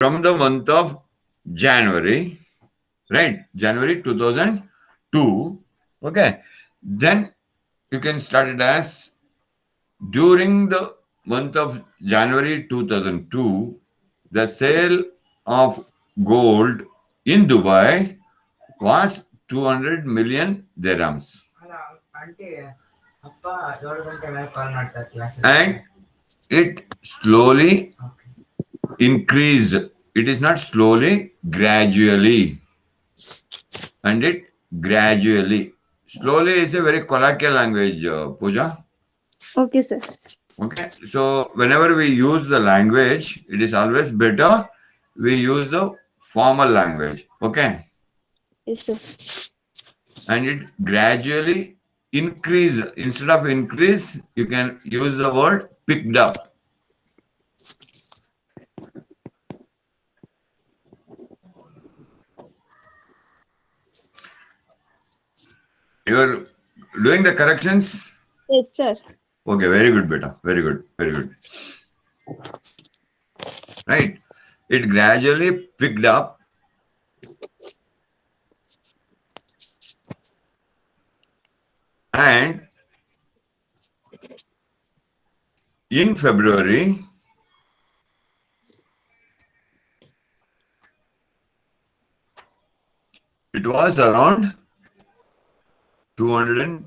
from the month of January, right? January 2002. Okay. Then you can start it as during the month of January 2002, the sale of gold in Dubai was 200 million dirhams. And it slowly increased. It is not slowly, gradually. And it gradually. Slowly is a very colloquial language, Pooja. Okay, sir. Okay. So whenever we use the language, it is always better we use the formal language. Okay. Yes, sir. And it gradually increase. Instead of increase, you can use the word picked up. You're doing the corrections? Yes, sir. Okay, very good, beta. Very good, very good. Right. It gradually picked up. And in February, it was around 200 and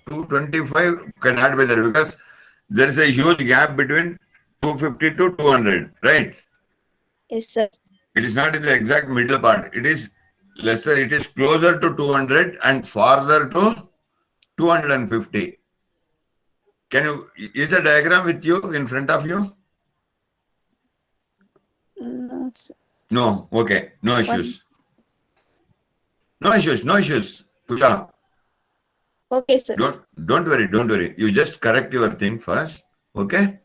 225 cannot be there because there is a huge gap between 250 to 200, right? Yes, sir. It is not in the exact middle part. It is lesser, it is closer to 200 and farther to 250. Can you, is the diagram with you in front of you? No, sir. No, okay, no issues. No issues, no issues. Pooja, Okay, sir. don't worry, don't worry. You just correct your thing first, okay?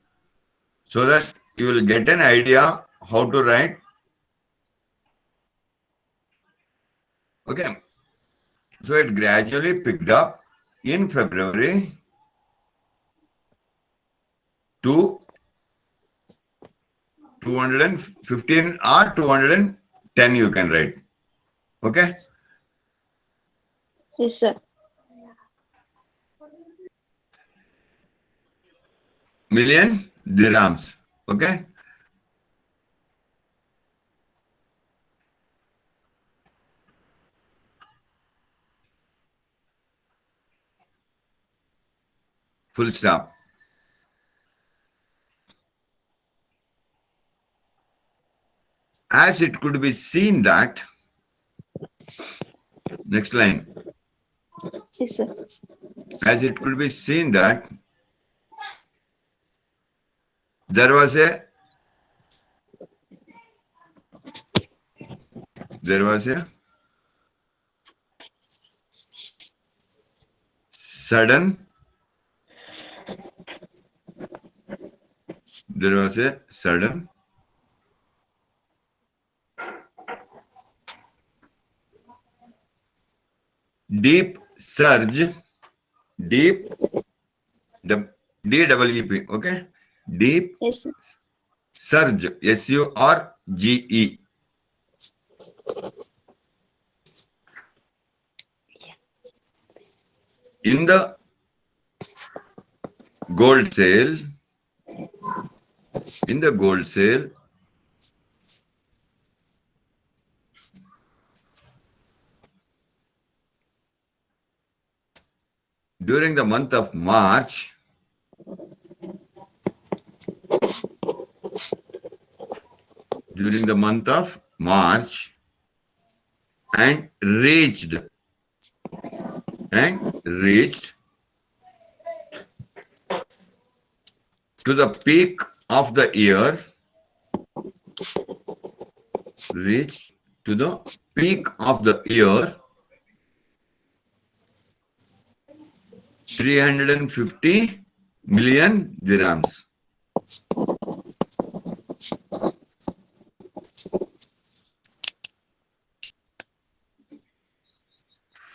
So that you will get an idea how to write. Okay. So it gradually picked up in February to 215 or 210 you can write. Okay. Yes, sir. Million dirhams. Okay. Full stop. As it could be seen that, next line, Yes, sir. as it could be seen that there was a sudden deep surge, deep DWP, okay? Deep Yes, sir. surge, SURGE. In the gold sale, during the month of March, and reached to the peak of the year, reached to the peak of the year, 350 million dirhams.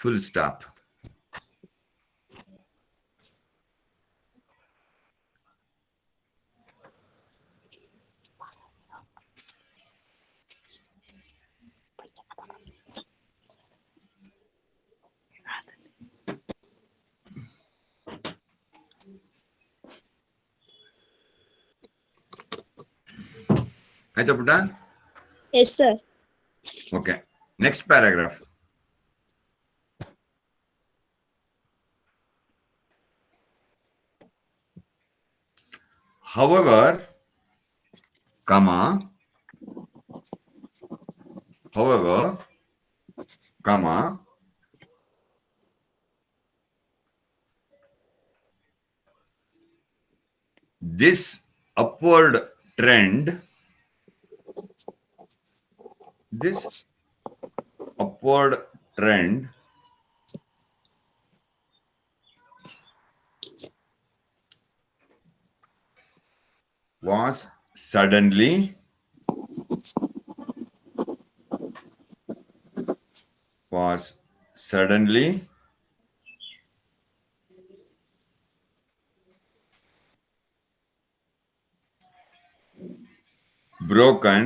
Full stop. ಆಯ್ತಾ ಪುಟ್ಟ? Yes, sir. Okay. Next paragraph. However, comma, this upward trend was suddenly broken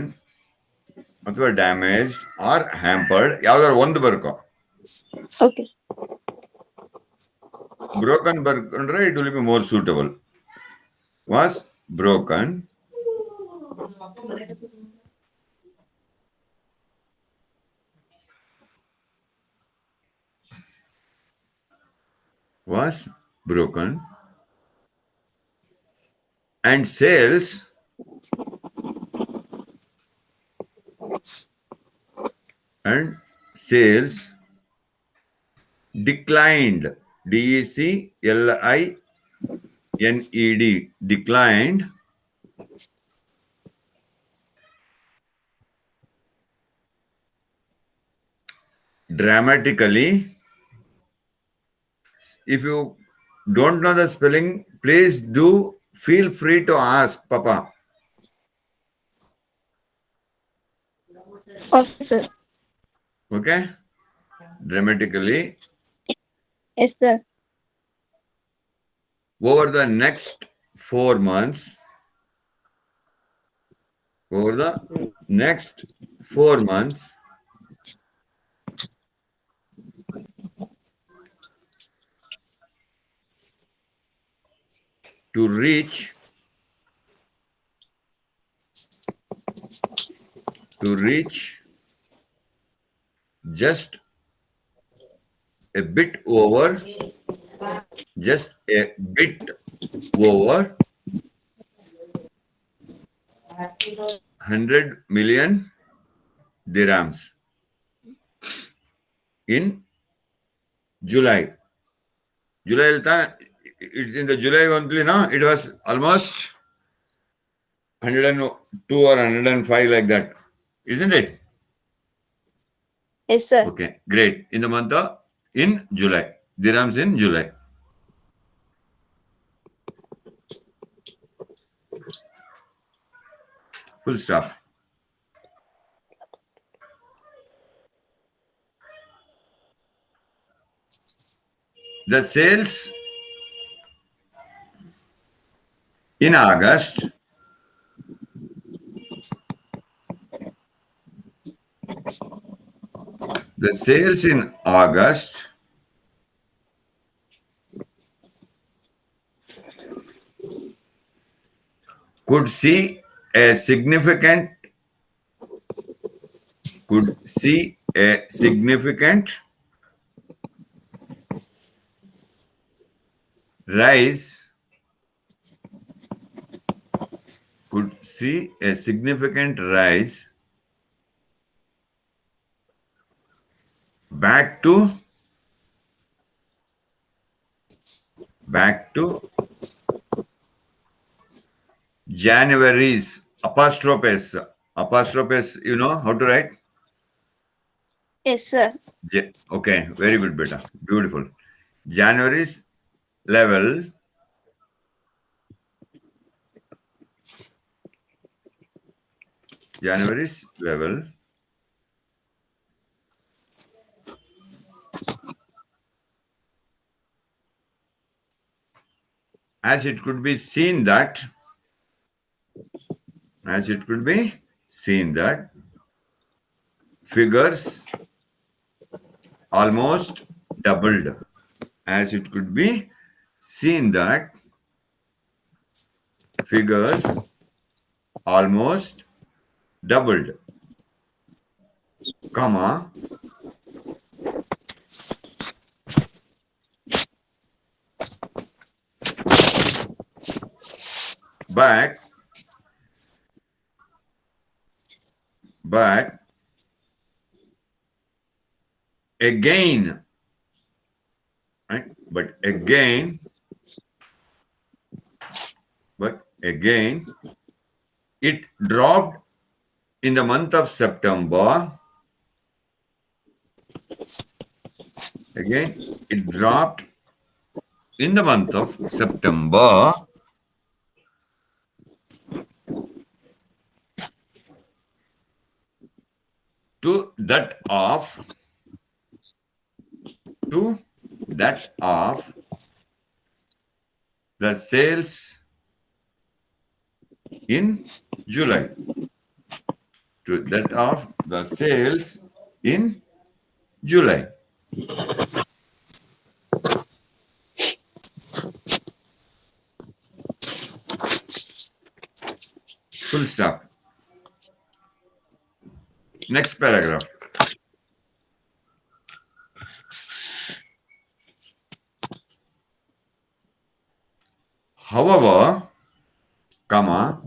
ಅಥವಾ damage or hampered, ಯಾವ್ದಾದ್ರು ಒಂದು ಬರ್ಕೋ. Okay. Broken ಬರ್ಕೊಂಡ್ರೆ it will be more suitable. Was broken and sales declined, DECLINED, declined dramatically. If you don't know the spelling, please do feel free to ask Papa. Okay, sir. Okay? Dramatically. Yes, sir. Over the next 4 months, to reach just a bit over 100 million dirhams in July. It's in the July only, no? It was almost 102 or 105 like that, isn't it? Yes, sir. Okay, great. In the month of in July, dirhams in July. Full stop. The sales in August could see a significant rise back to January's apostrophe S, you know how to write? Yes, sir. Okay, very good, beta. Beautiful. January's level as it could be seen that figures almost doubled. As it could be seen that figures almost doubled, comma, but again, right? But again, it dropped in the month of September. Again, it dropped in the month of September to that of the sales in July. To that of the sales in July. Full stop. Next paragraph. However, comma,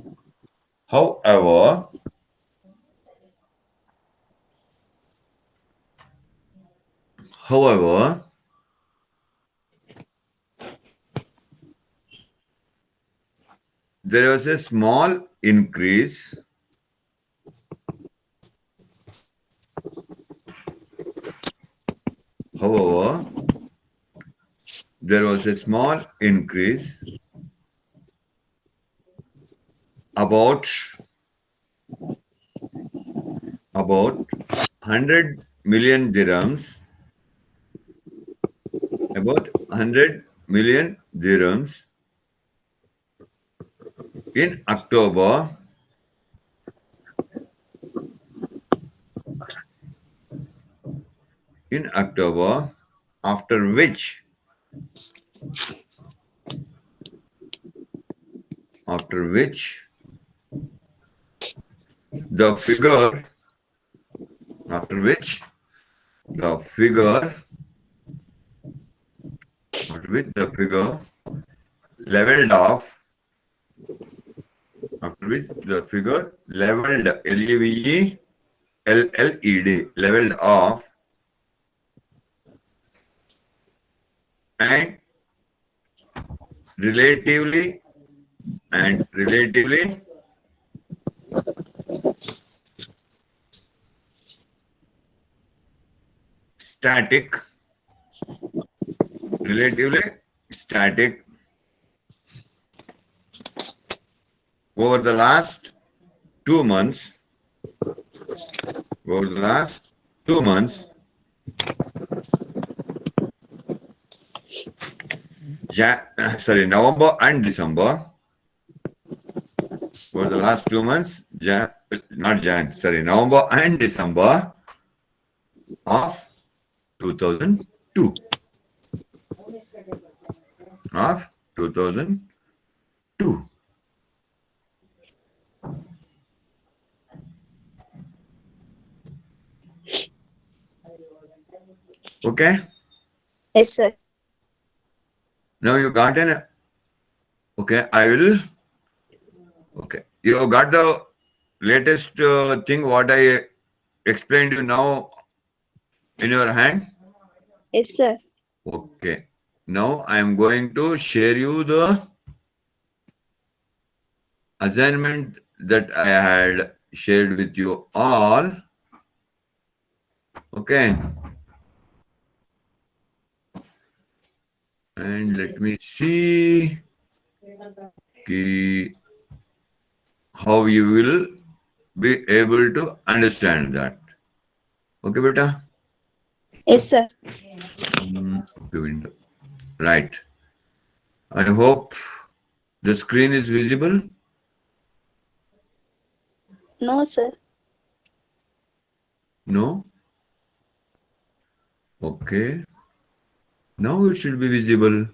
however, there was a small increase about 100 million dirhams, about 100 million dirhams in October after which the figure leveled off, leveled, L-E-V-E-L-L-E-D, leveled off, and relatively static over the last 2 months, November and December, for the last 2 months, November and December of 2002. Okay? Yes, sir. Now you got an... Okay, I will... Okay. You got the latest thing what I explained you now in your hand? Yes, sir. Okay. Now I am going to share you the assignment that I had shared with you all. Okay. And let me see how you will be able to understand that. Okay, beta? Yes, sir. Okay, window. Right. I hope the screen is visible. No, sir. No? Okay. Now it should be visible.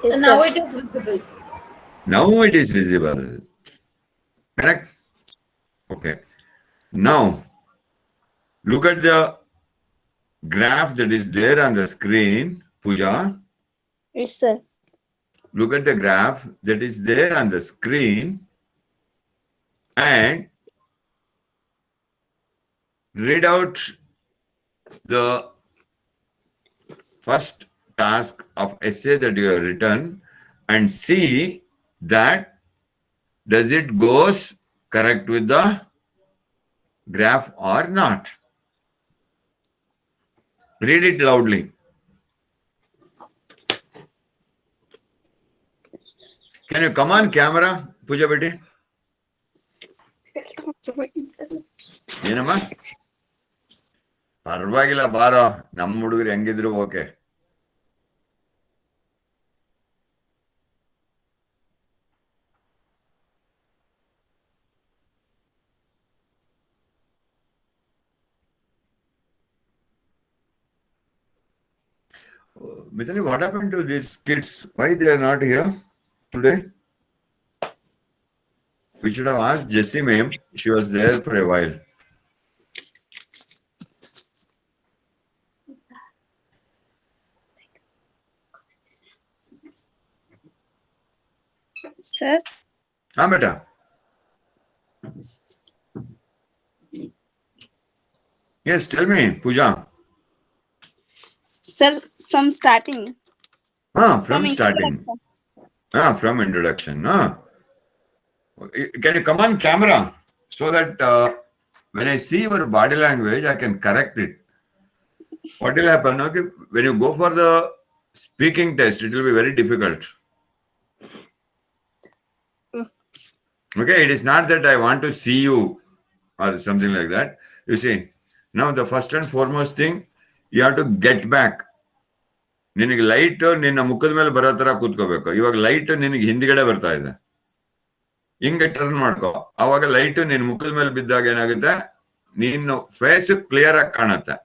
Yes, So now sir. it is visible. Now it is visible. Correct? Okay. Now, look at the graph that is there on the screen, Pooja. Yes, sir. Look at the graph that is there on the screen and read out the first task of essay that you have written and see that does it goes correct with the graph or not. Read it loudly. Can you come on camera, Pooja Beti? ಏನಮ್ಮ ಪರವಾಗಿಲ್ಲ ಬಾರೋ, ನಮ್ಮ ಹುಡುಗರು ಹೆಂಗಿದ್ರು okay. Mithali, what happened to these kids? Why they are not here today? We should have asked Jessie ma'am. She was there for a while. Sir. Beta. Yes, tell me, Pooja. Sir, from starting. From starting. From introduction. Can you come on camera so that when I see your body language, I can correct it. What will happen? Okay, when you go for the speaking test, it will be very difficult. Okay, it is not that I want to see you or something like that. You see, now the first and foremost thing, you have to get back. ನಿನಗೆ light ನಿನ್ನ ಮುಖದ ಮೇಲೆ ಬರೋ ತರ ಕೂತ್ಕೋಬೇಕು. ಇವಾಗ light ನಿನಗೆ ಹಿಂದ್ಗಡೆ ಬರ್ತಾ ಇದೆ, ಹಿಂಗೆ ಟರ್ನ್ ಮಾಡ್ಕೋ. ಅವಾಗ ಲೈಟ್ ನಿನ್ ಮುಖದ ಮೇಲೆ ಬಿದ್ದಾಗ ಏನಾಗುತ್ತೆ, ನೀನು ಫೇಸ್ ಕ್ಲಿಯರ್ ಆಗಿ ಕಾಣುತ್ತೆ.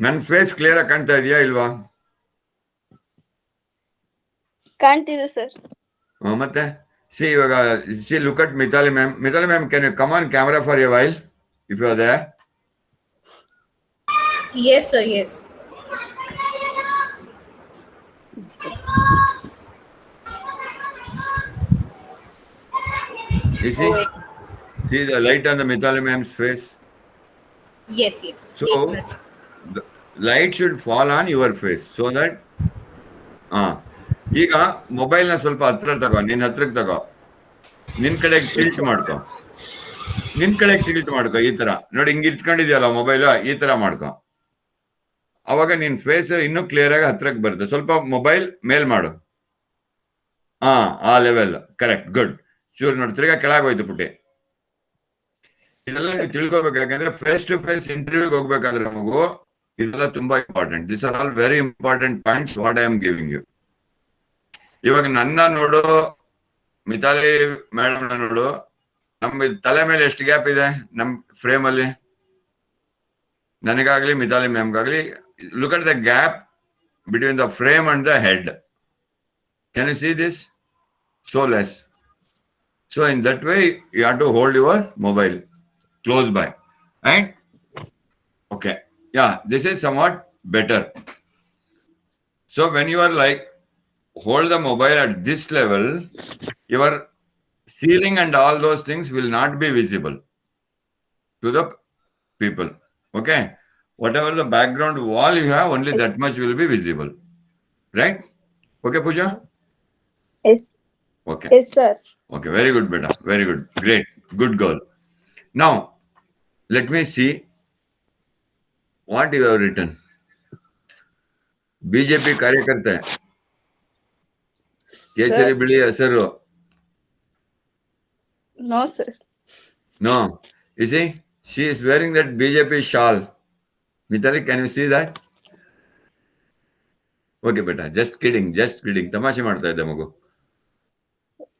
ನನ್ ಫೇಸ್ ಕ್ಲಿಯರ್ ಆಗಿ ಕಾಣ್ತಾ ಇದೆಯಾ ಇಲ್ವಾ? ಕಾಣ್ತಿದೆ ಸರ್. ಮತ್ತೆ ಇವಾಗ look at Mithali ma'am. Mithali ma'am, can you come on camera for a while if you are there? Yes, sir. Yes. You see the light on the Mithali ma'am's face? Yes. So the light should fall on your face so that ಈಗ mobile ನ ಸ್ವಲ್ಪ ಹತ್ರ ತಗೋ, ನಿನ್ ಹತ್ರಕ್ಕೆ ತಗೋ, ನಿನ್ ಕಡೆಗೆ ಟಿಲ್ಟ್ ಮಾಡ್ಕೊ, ಈ ತರ ನೋಡಿ. ಹಿಂಗ್ ಇಟ್ಕೊಂಡಿದ್ಯಲ್ಲ ಮೊಬೈಲ್, ಈ ತರ ಮಾಡ್ಕೊ. ಅವಾಗ ನಿನ್ ಫೇಸ್ ಇನ್ನೂ ಕ್ಲಿಯರ್ ಆಗಿ ಹತ್ರಕ್ಕೆ ಬರುತ್ತೆ. ಸ್ವಲ್ಪ ಮೊಬೈಲ್ ಮೇಲ್ ಮಾಡು. ಆ ಲೆವೆಲ್ ಕರೆಕ್ಟ್, ಗುಡ್. ಚೂರ್ ನೋಡಿ, ತಿರ್ಗಾ ಕೆಳಗೋಯ್ತು ಪುಟ್ಟಿ. ಇದೆಲ್ಲ ನೀವು ತಿಳ್ಕೊಬೇಕು. ಯಾಕಂದ್ರೆ ಫೇಸ್ ಟು ಫೇಸ್ ಇಂಟರ್ವ್ಯೂಗೆ ಹೋಗ್ಬೇಕಾದ್ರೆ ನಮಗೂ ಇದೆಲ್ಲ ತುಂಬಾ important. This are all very important points what I am giving you. ಇವಾಗ ನನ್ನ ನೋಡು, ಮಿತಾಲಿ ಮೇಡಮ್ ನೋಡು, ನಮ್ಮ ತಲೆ ಮೇಲೆ ಎಷ್ಟು ಗ್ಯಾಪ್ ಇದೆ ನಮ್ ಫ್ರೇಮ್ ಅಲ್ಲಿ, ನನಗಾಗ್ಲಿ ಮಿತಾಲಿ ಮ್ಯಾಮ್ಗಾಗ್ಲಿ. Look at the gap between the frame and the head. Can you see this? So less. So in that way, you have to hold your mobile close by. And okay, yeah, this is somewhat better. So when you are like hold the mobile at this level, your ceiling and all those things will not be visible to the people. Okay, whatever the background wall you have, only that much will be visible, right? Okay, Pooja? Yes. Okay. Yes, sir. Okay, very good, beta. Very good. Great. Good girl. Now, let me see what you have written. BJP ಕಾರ್ಯಕರ್ತೆ ಕೇಸರಿ ಬಿಳಿ ಹೆಸರು. No, sir. No. You see, she is wearing that BJP shawl. Mithali, can you see that? Okay, beta. Just kidding. Just kidding. ತಮಾಷೆ ಮಾಡ್ತಾ ಇದ್ದೆ ಮಗು.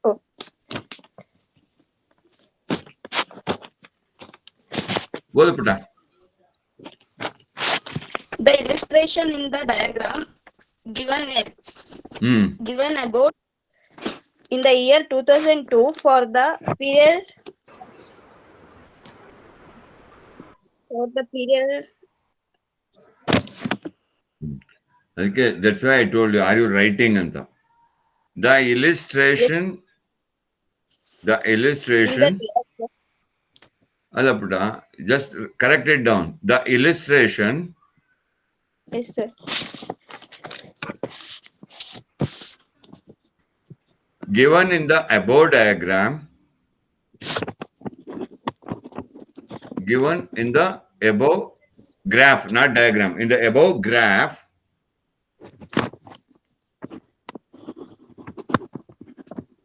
Oh. ಓದು ಪುಟ್ಟ. The illustration in the diagram given about in the year 2002 for the period Okay, that's why I told you, are you writing anta? The illustration, in the Alla putta, just correct it down. The illustration yes sir given in the above diagram, given in the above graph, not diagram, in the above graph,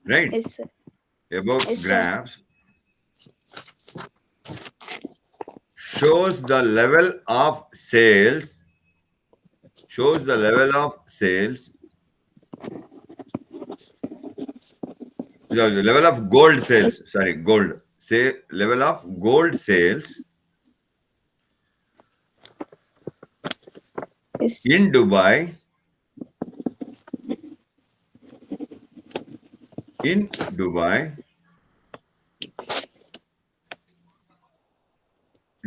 right? yes sir Above yes sir graphs shows the level of sales, the level of gold sales, sorry, gold, say level of gold sales yes in Dubai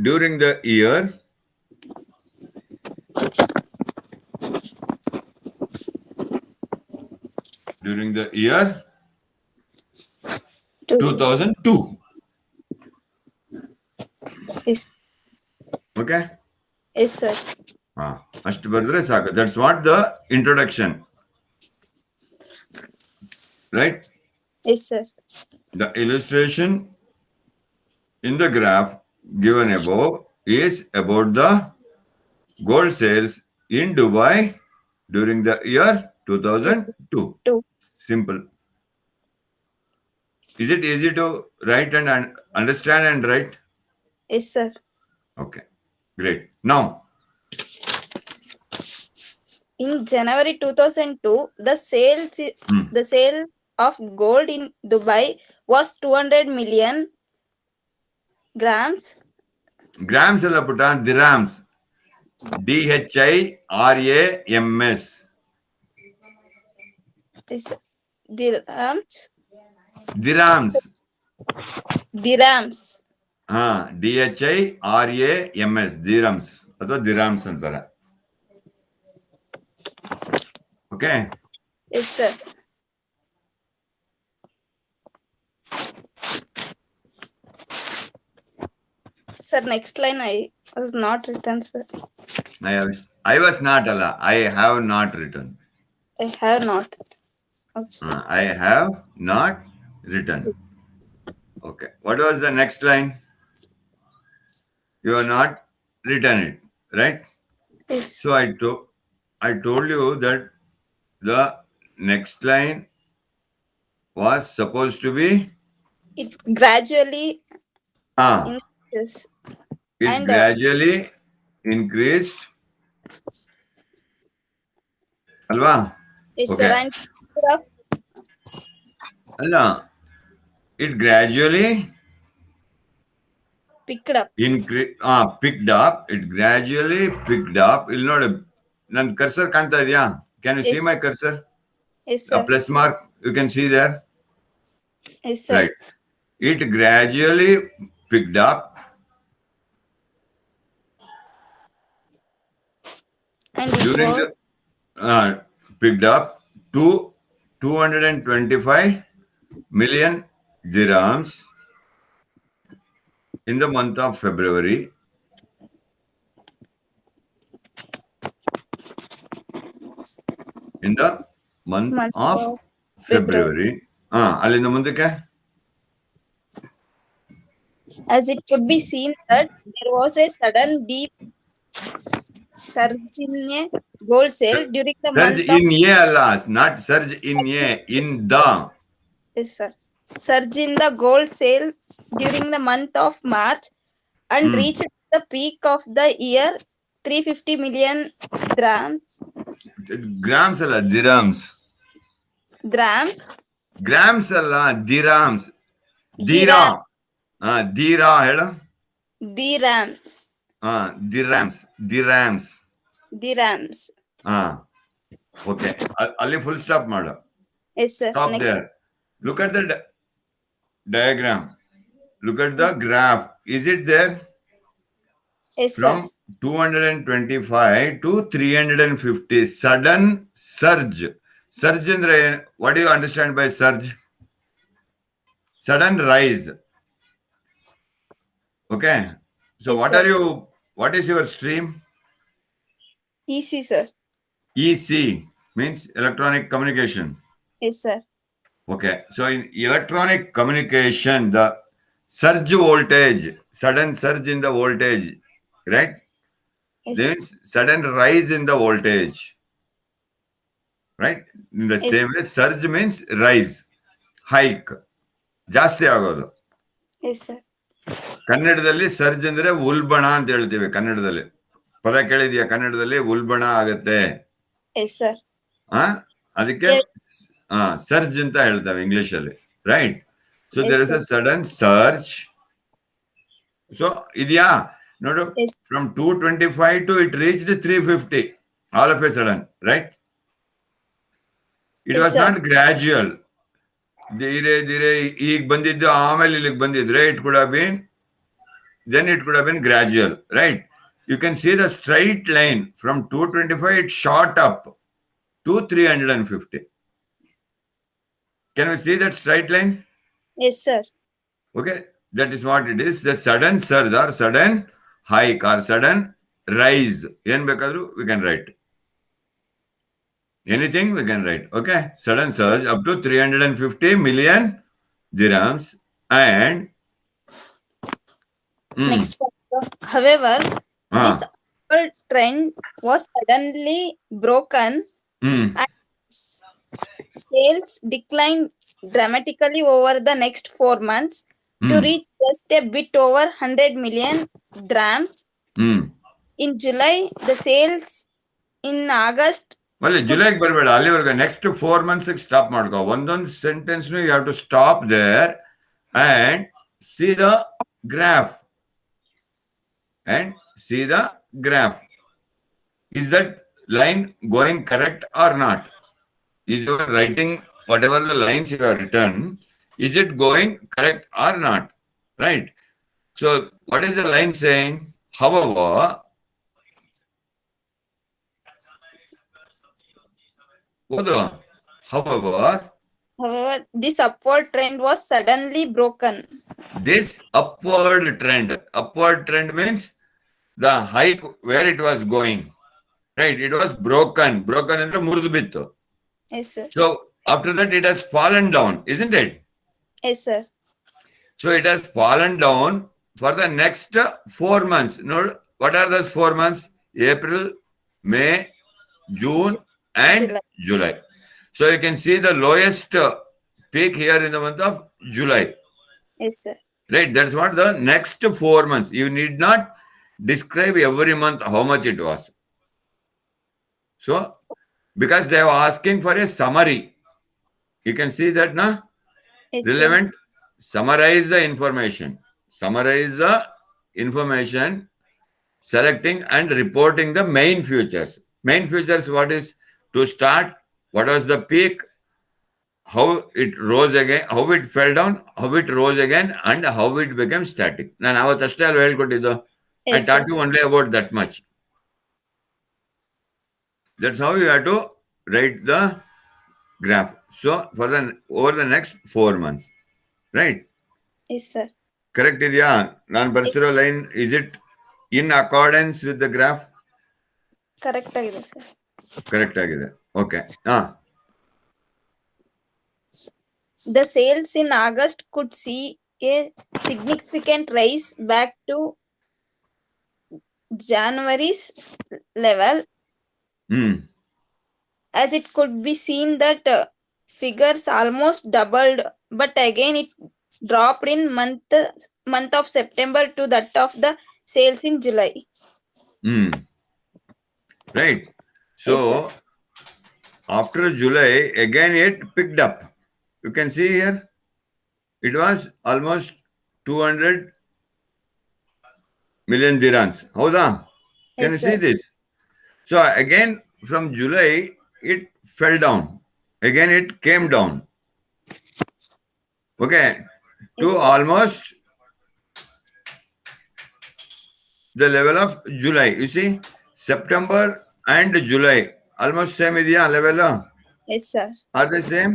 during the year 2002. yes Okay? yes sir ಅಷ್ಟು ಬರೆದ್ರೆ ಸಾಕು. That's what the introduction, right? yes sir The illustration in the graph given above is about the gold sales in Dubai during the year 2002. Two. Simple. Is it easy to write and understand and write? yes sir Okay, great. Now, in January 2002 the sale of gold in Dubai was 200 million grams grams alla putta dirhams. DHIRAMS. is dirhams Dirhams. dirhams DHIRAMS. Dirhams. ಅಥವಾ dirhams ಅಂತಾರೆ. Okay. yes sir sir next line I was not written sir I was not alla. I have not written. I have not okay. I have not written. Okay. What was the next line? You have not written it, right? yes So I told you that the next line was supposed to be it gradually it increases and gradually increased. Alva? yes Okay. sir and Alla, it gradually picked up picked up. It gradually picked up. ಇಲ್ಲಿ ನೋಡಿ, ನನ್ನ cursor ಕಾಣ್ತಾ ಇದೆಯಾ? Can you see Yes. my cursor? yes A sir plus mark you can see there. yes sir Right. It gradually picked up and it during was the picked up to 225 million dirhams in the month of February. In the month of February. ಅಲ್ಲಿಂದ ಮುಂದಕ್ಕೆ as it could be seen that there was a sudden deep surge in a gold sale during the surge month of in A alla, not surge in A, in the. yes sir surge in the gold sale during the month of March and reached the peak of the year 350 million grams Grams alla, dirhams. grams Grams alla, dirhams. Dirham. Dira ಹೇಳು. dirhams Dirhams. dirhams Okay. Ali full stop maada. Yes, sir. Stop Next. there. Look at the diagram. Look at the graph. Is it there? Yes, sir. From 225 to 350. Sudden surge. Surge andre, what do you understand by surge? Sudden rise. Okay. So Yes, what sir. are you, what is your stream? EC, sir. EC means electronic communication. Yes, sir. Okay. So in electronic communication, the surge voltage, sudden surge in the voltage, right? Yes. Means sudden rise in the voltage. Right? In the Yes. same way, surge means rise, hike. ಜಾಸ್ತಿ ಆಗೋದು. Yes, sir. ಕನ್ನಡದಲ್ಲಿ ಸರ್ಜ್ ಅಂದ್ರೆ ಉಲ್ಬಣ ಅಂತ ಹೇಳ್ತೀವಿ. ಕನ್ನಡದಲ್ಲಿ ಪದ ಕೇಳಿದ್ಯಾ? ಕನ್ನಡದಲ್ಲಿ ಉಲ್ಬಣ ಆಗತ್ತೆ. Yes, sir. ಅದಕ್ಕೆ ಸರ್ಜ್ ಅಂತ ಹೇಳ್ತೇವೆ ಇಂಗ್ಲಿಷ್ ಅಲ್ಲಿ, right? So Yes, there is sir. A sudden surge. So ಇದೆಯಾ ನೋಡು, Yes. From 225 to it reached 350 all of a sudden, right? It Yes, was sir. not gradual. ಧೀರೆ ಧೀರೆ ಈಗ ಬಂದಿದ್ದು ಆಮೇಲೆ ಇಲ್ಲಿಗೆ ಬಂದಿದ್ರೆ it could have been, then it could have been gradual, right? You can see the straight line from 225 it shot up to 350. Can we see that straight line? Yes, sir. Okay, that is what it is. The sudden surge or sudden hike or sudden rise. Yen bekadru we can write. Anything we can write. Okay, sudden surge up to 350 million dirhams and Next point. However, this ah, upward trend was suddenly broken mm, and sales declined dramatically over the next 4 months to reach just a bit over 100 million dirhams. In July, the sales in August. ಒಳ್ಳೆ ಜುಲೈಗೆ ಬರಬೇಡ, ಅಲ್ಲಿವರೆಗೆ next 4 months stop ಮಾಡ್ಕೋ. ಒಂದೊಂದು sentence you have to stop there and see the graph Is that line going correct or not? Is your writing, whatever the lines you have written, is it going correct or not? Right? So what is the line saying? However, This upward trend was suddenly broken. This upward trend means the hike where it was going, right? It was broken ಅಂದ್ರೆ ಮುರಿದು ಬಿತ್ತು. Yes, sir. So after that it has fallen down, isn't it? Yes, sir. So it has fallen down for the next 4 months. No, what are those 4 months? April, May, June and July. So you can see the lowest peak here in the month of July. Yes, sir. Right, that's what the next 4 months. You need not describe every month how much it was. So, because they are asking for a summary, you can see that now. Yes, Relevant. Summarize the information. Selecting and reporting the main futures. Main futures, what is to start? What was the peak? How it rose again, how it fell down, how it rose again, and how it became static. ನಾನು ಅವತ್ತಷ್ಟೇ ಅಲ್ವಾ ಹೇಳ್ಕೊಟ್ಟಿದ್ದು. I taught you only about that much. That's how you have to write the graph. So for the over the next 4 months, right? Yes, sir. Correct ಇದೆಯಾ? ನಾನು ಬರ್ಸಿರೋ line, is it in accordance with the graph? Correct ಆಗಿದೆ, sir. Correct ಆಗಿದೆ. Okay. The sales in August could see a significant rise back to January's level, as it could be seen that figures almost doubled, but again it dropped in month of September to that of the sales in July. Right. So Yes, after July, again it picked up. You can see here, it was almost 200 million dirhams. Howda? Can Yes, you see sir. this? So again, from July, it fell down. Again, it came down. Okay, to Yes, sir. almost the level of July. You see, September and July almost same idea level. Yes, sir. Are they same?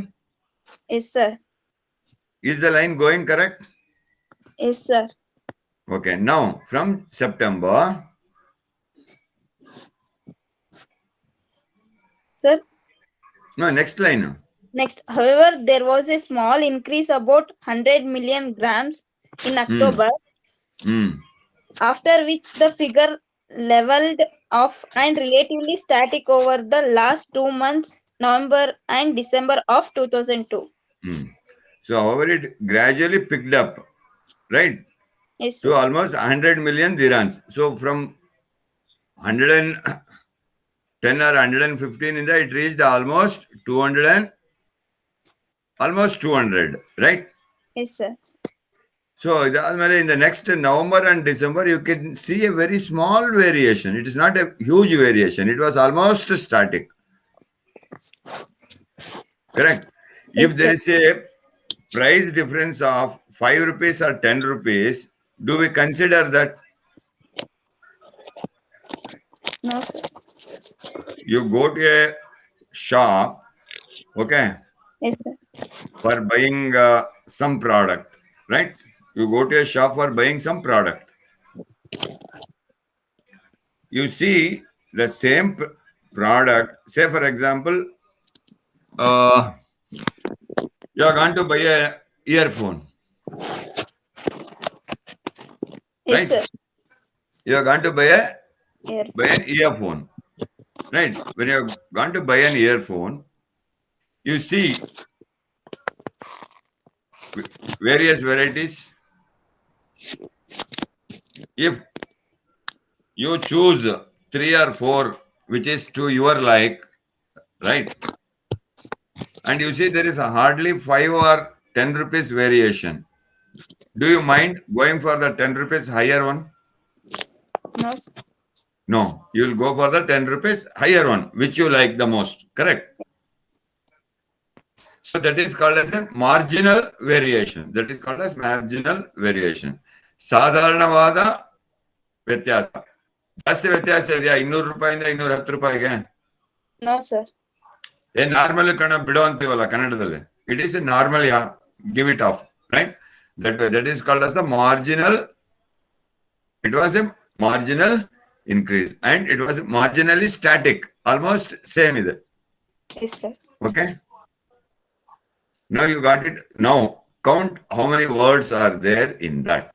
Yes, sir. Is the line going correct? Yes, sir. Okay, now from September, Sir, no, next line. next, however, there was a small increase about 100 million grams in October, after which the figure leveled off and relatively static over the last 2 months, November and December of 2002. So, however, it gradually picked up, right, Yes, to sir. almost 100 million dirhams. So, from 110 or 115 in that, it reached almost 200 and almost 200, right? Yes, sir. So, in the next November and December, you can see a very small variation. It is not a huge variation. It was almost static. Correct. Yes, If there sir. is a price difference of 5 rupees or 10 rupees, do we consider that No, sir. you go to a shop, okay, Yes, sir. for buying some product, right? You go to a shop for buying some product. You see the same product, say for example, you are going to buy a earphone, Yes, right? sir. You are going to buy Here. an earphone, right? When you are going to buy an earphone, you see various varieties. If you choose 3 or 4 which is to your like, right, and you see there is a hardly 5 or 10 rupees variation, do you mind going for the 10 rupees higher one? No, sir. No, you will go for the 10 rupees higher one which you like the most, correct? So that is called as a marginal variation. That is called as marginal variation. ಸಾಧಾರಣವಾದ ವ್ಯತ್ಯಾಸ. ಜಾಸ್ತಿ ವ್ಯತ್ಯಾಸ ಇದೆಯಾ 200 ರೂಪಾಯಿಂದ 210 ರೂಪಾಯಿಗೆ? No, sir. Normal ಕಣ ಬಿಡೋ ಅಂತೀವಲ್ಲ ಕನ್ನಡದಲ್ಲಿ. It is a normal, yeah, give it off, right? That is called as the marginal. It was a marginal increase and it was marginally static, almost same ಇದೆ. Yes, sir. Okay. Now you got it. Now count how many words are there in that.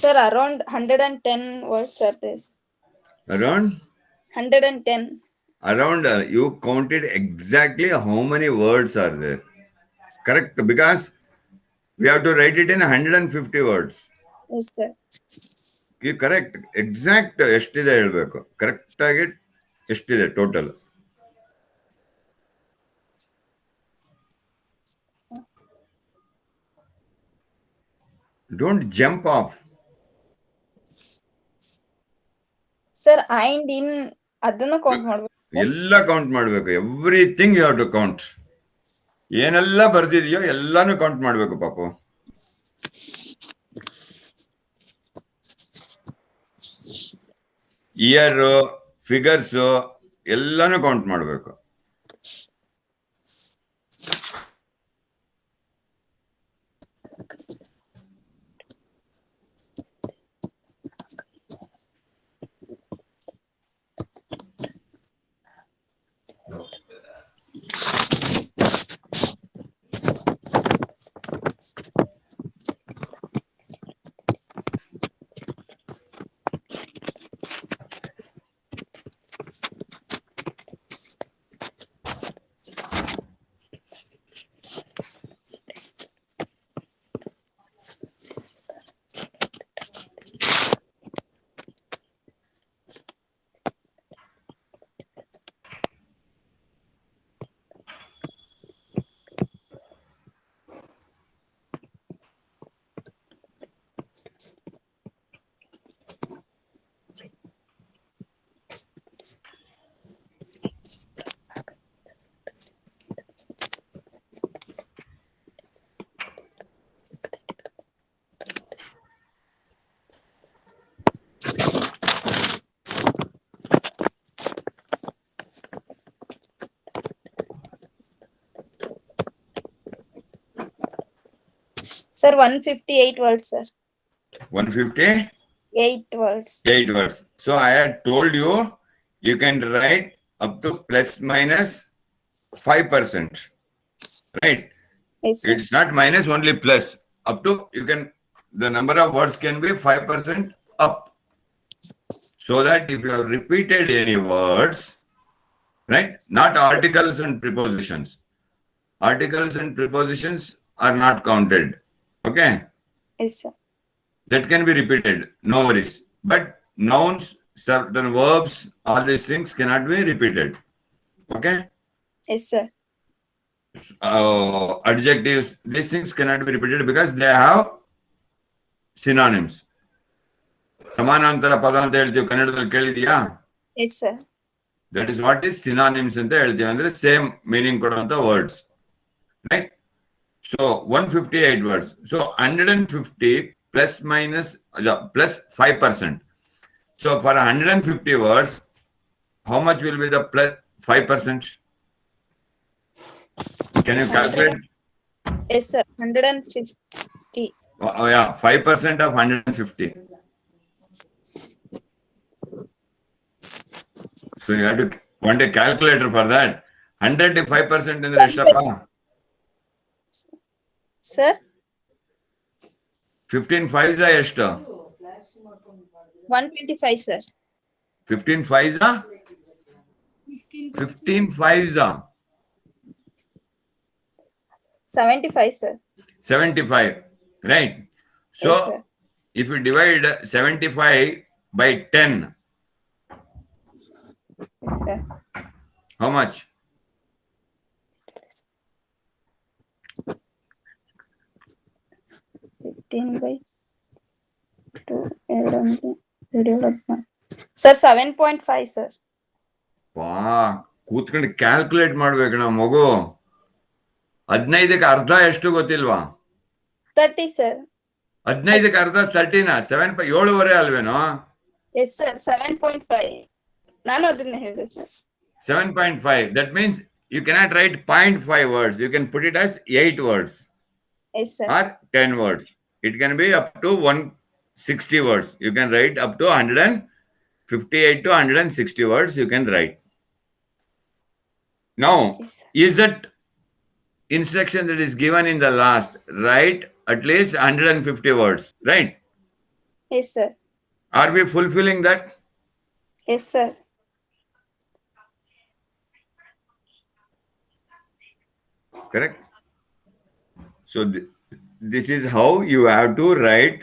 Sir, around 110 words are there. Around 110. You counted exactly how many words are there. Correct, because we have to write it in 150 words. Yes, sir. You correct, exact ಎಷ್ಟಿದೆ ಹೇಳಬೇಕು. Correct ಆಗಿ ಎಷ್ಟಿದೆ total. Don't jump off. Sir, and in ಅದನ್ನು count ಮಾಡ್ಬೇಕು. ಎಲ್ಲ count ಮಾಡಬೇಕು. Everything you have to count. ಏನೆಲ್ಲ ಬರ್ದಿದೆಯೋ ಎಲ್ಲಾನು ಕೌಂಟ್ ಮಾಡಬೇಕು ಪಾಪು. ಇಯರ್, ಫಿಗರ್ಸ್ ಎಲ್ಲಾನು ಕೌಂಟ್ ಮಾಡಬೇಕು. Sir, 158 words, sir. 158 8 words. words. So I had told you, you can write up to plus minus 5%, right? Yes, sir. It's not minus, only plus. Up to, you can, the number of words can be 5% up. So that if you have repeated any words, right? Not articles and prepositions. Articles and prepositions are not counted. Okay? Yes, sir. That can be repeated, no worries. But nouns, certain verbs, all these things cannot be repeated. Okay? Yes, sir. Adjectives, these things cannot be repeated because they have synonyms. ಸಮಾನಾಂತರ ಪದ ಅಂತ ಹೇಳ್ತೀವಿ ಕನ್ನಡದಲ್ಲಿ ಕೇಳಿದೀಯಾ? Yes, sir. That is what is synonyms ಅಂತ ಹೇಳ್ತೀವಿ, ಅಂದ್ರೆ same meaning ಕೊಡುವಂತ words, right? So 158 words. So 150 plus minus plus 5%. So for 150 words, how much will be the plus 5%? Can you calculate? Yes, sir. 150. Oh yeah, 5% of 150. So you have to want a calculator for that. 105% in the rest of Sir, 15 fives are ಎಷ್ಟು? 125, sir. 15 fives are? 15 fives are? 75, sir. 75, right? So Yes, sir. if you divide 75 by 10, Yes, sir. how much? 15 by 2. Sir, 7.5, sir. ವಾ ಕೂತ್ಕೊಂಡು calculate ಮಾಡ್ಬೇಕು ನಾವು ಮಗು. 15ಕ್ಕೆ ಅರ್ಧ ಎಷ್ಟು ಗೊತ್ತಿಲ್ವಾ? 30, sir. 15ಕ್ಕೆ ಅರ್ಧ 30ನ 7.5 ಅಲ್ವೇನೋ? Yes, sir. 7.5. ನಾನು ಅದನ್ನ ಹೇಳಿದೆ, sir. 7.5. That means you cannot write 0.5 words. You can put it as 8 words Yes, sir. or 10 words. It can be up to 160 words. You can write up to 158 to 160 words you can write. Now, Yes, sir. is that instruction that is given in the last, write at least 150 words, right? Yes, sir. Are we fulfilling that? Yes, sir. Correct? So this is how you have to write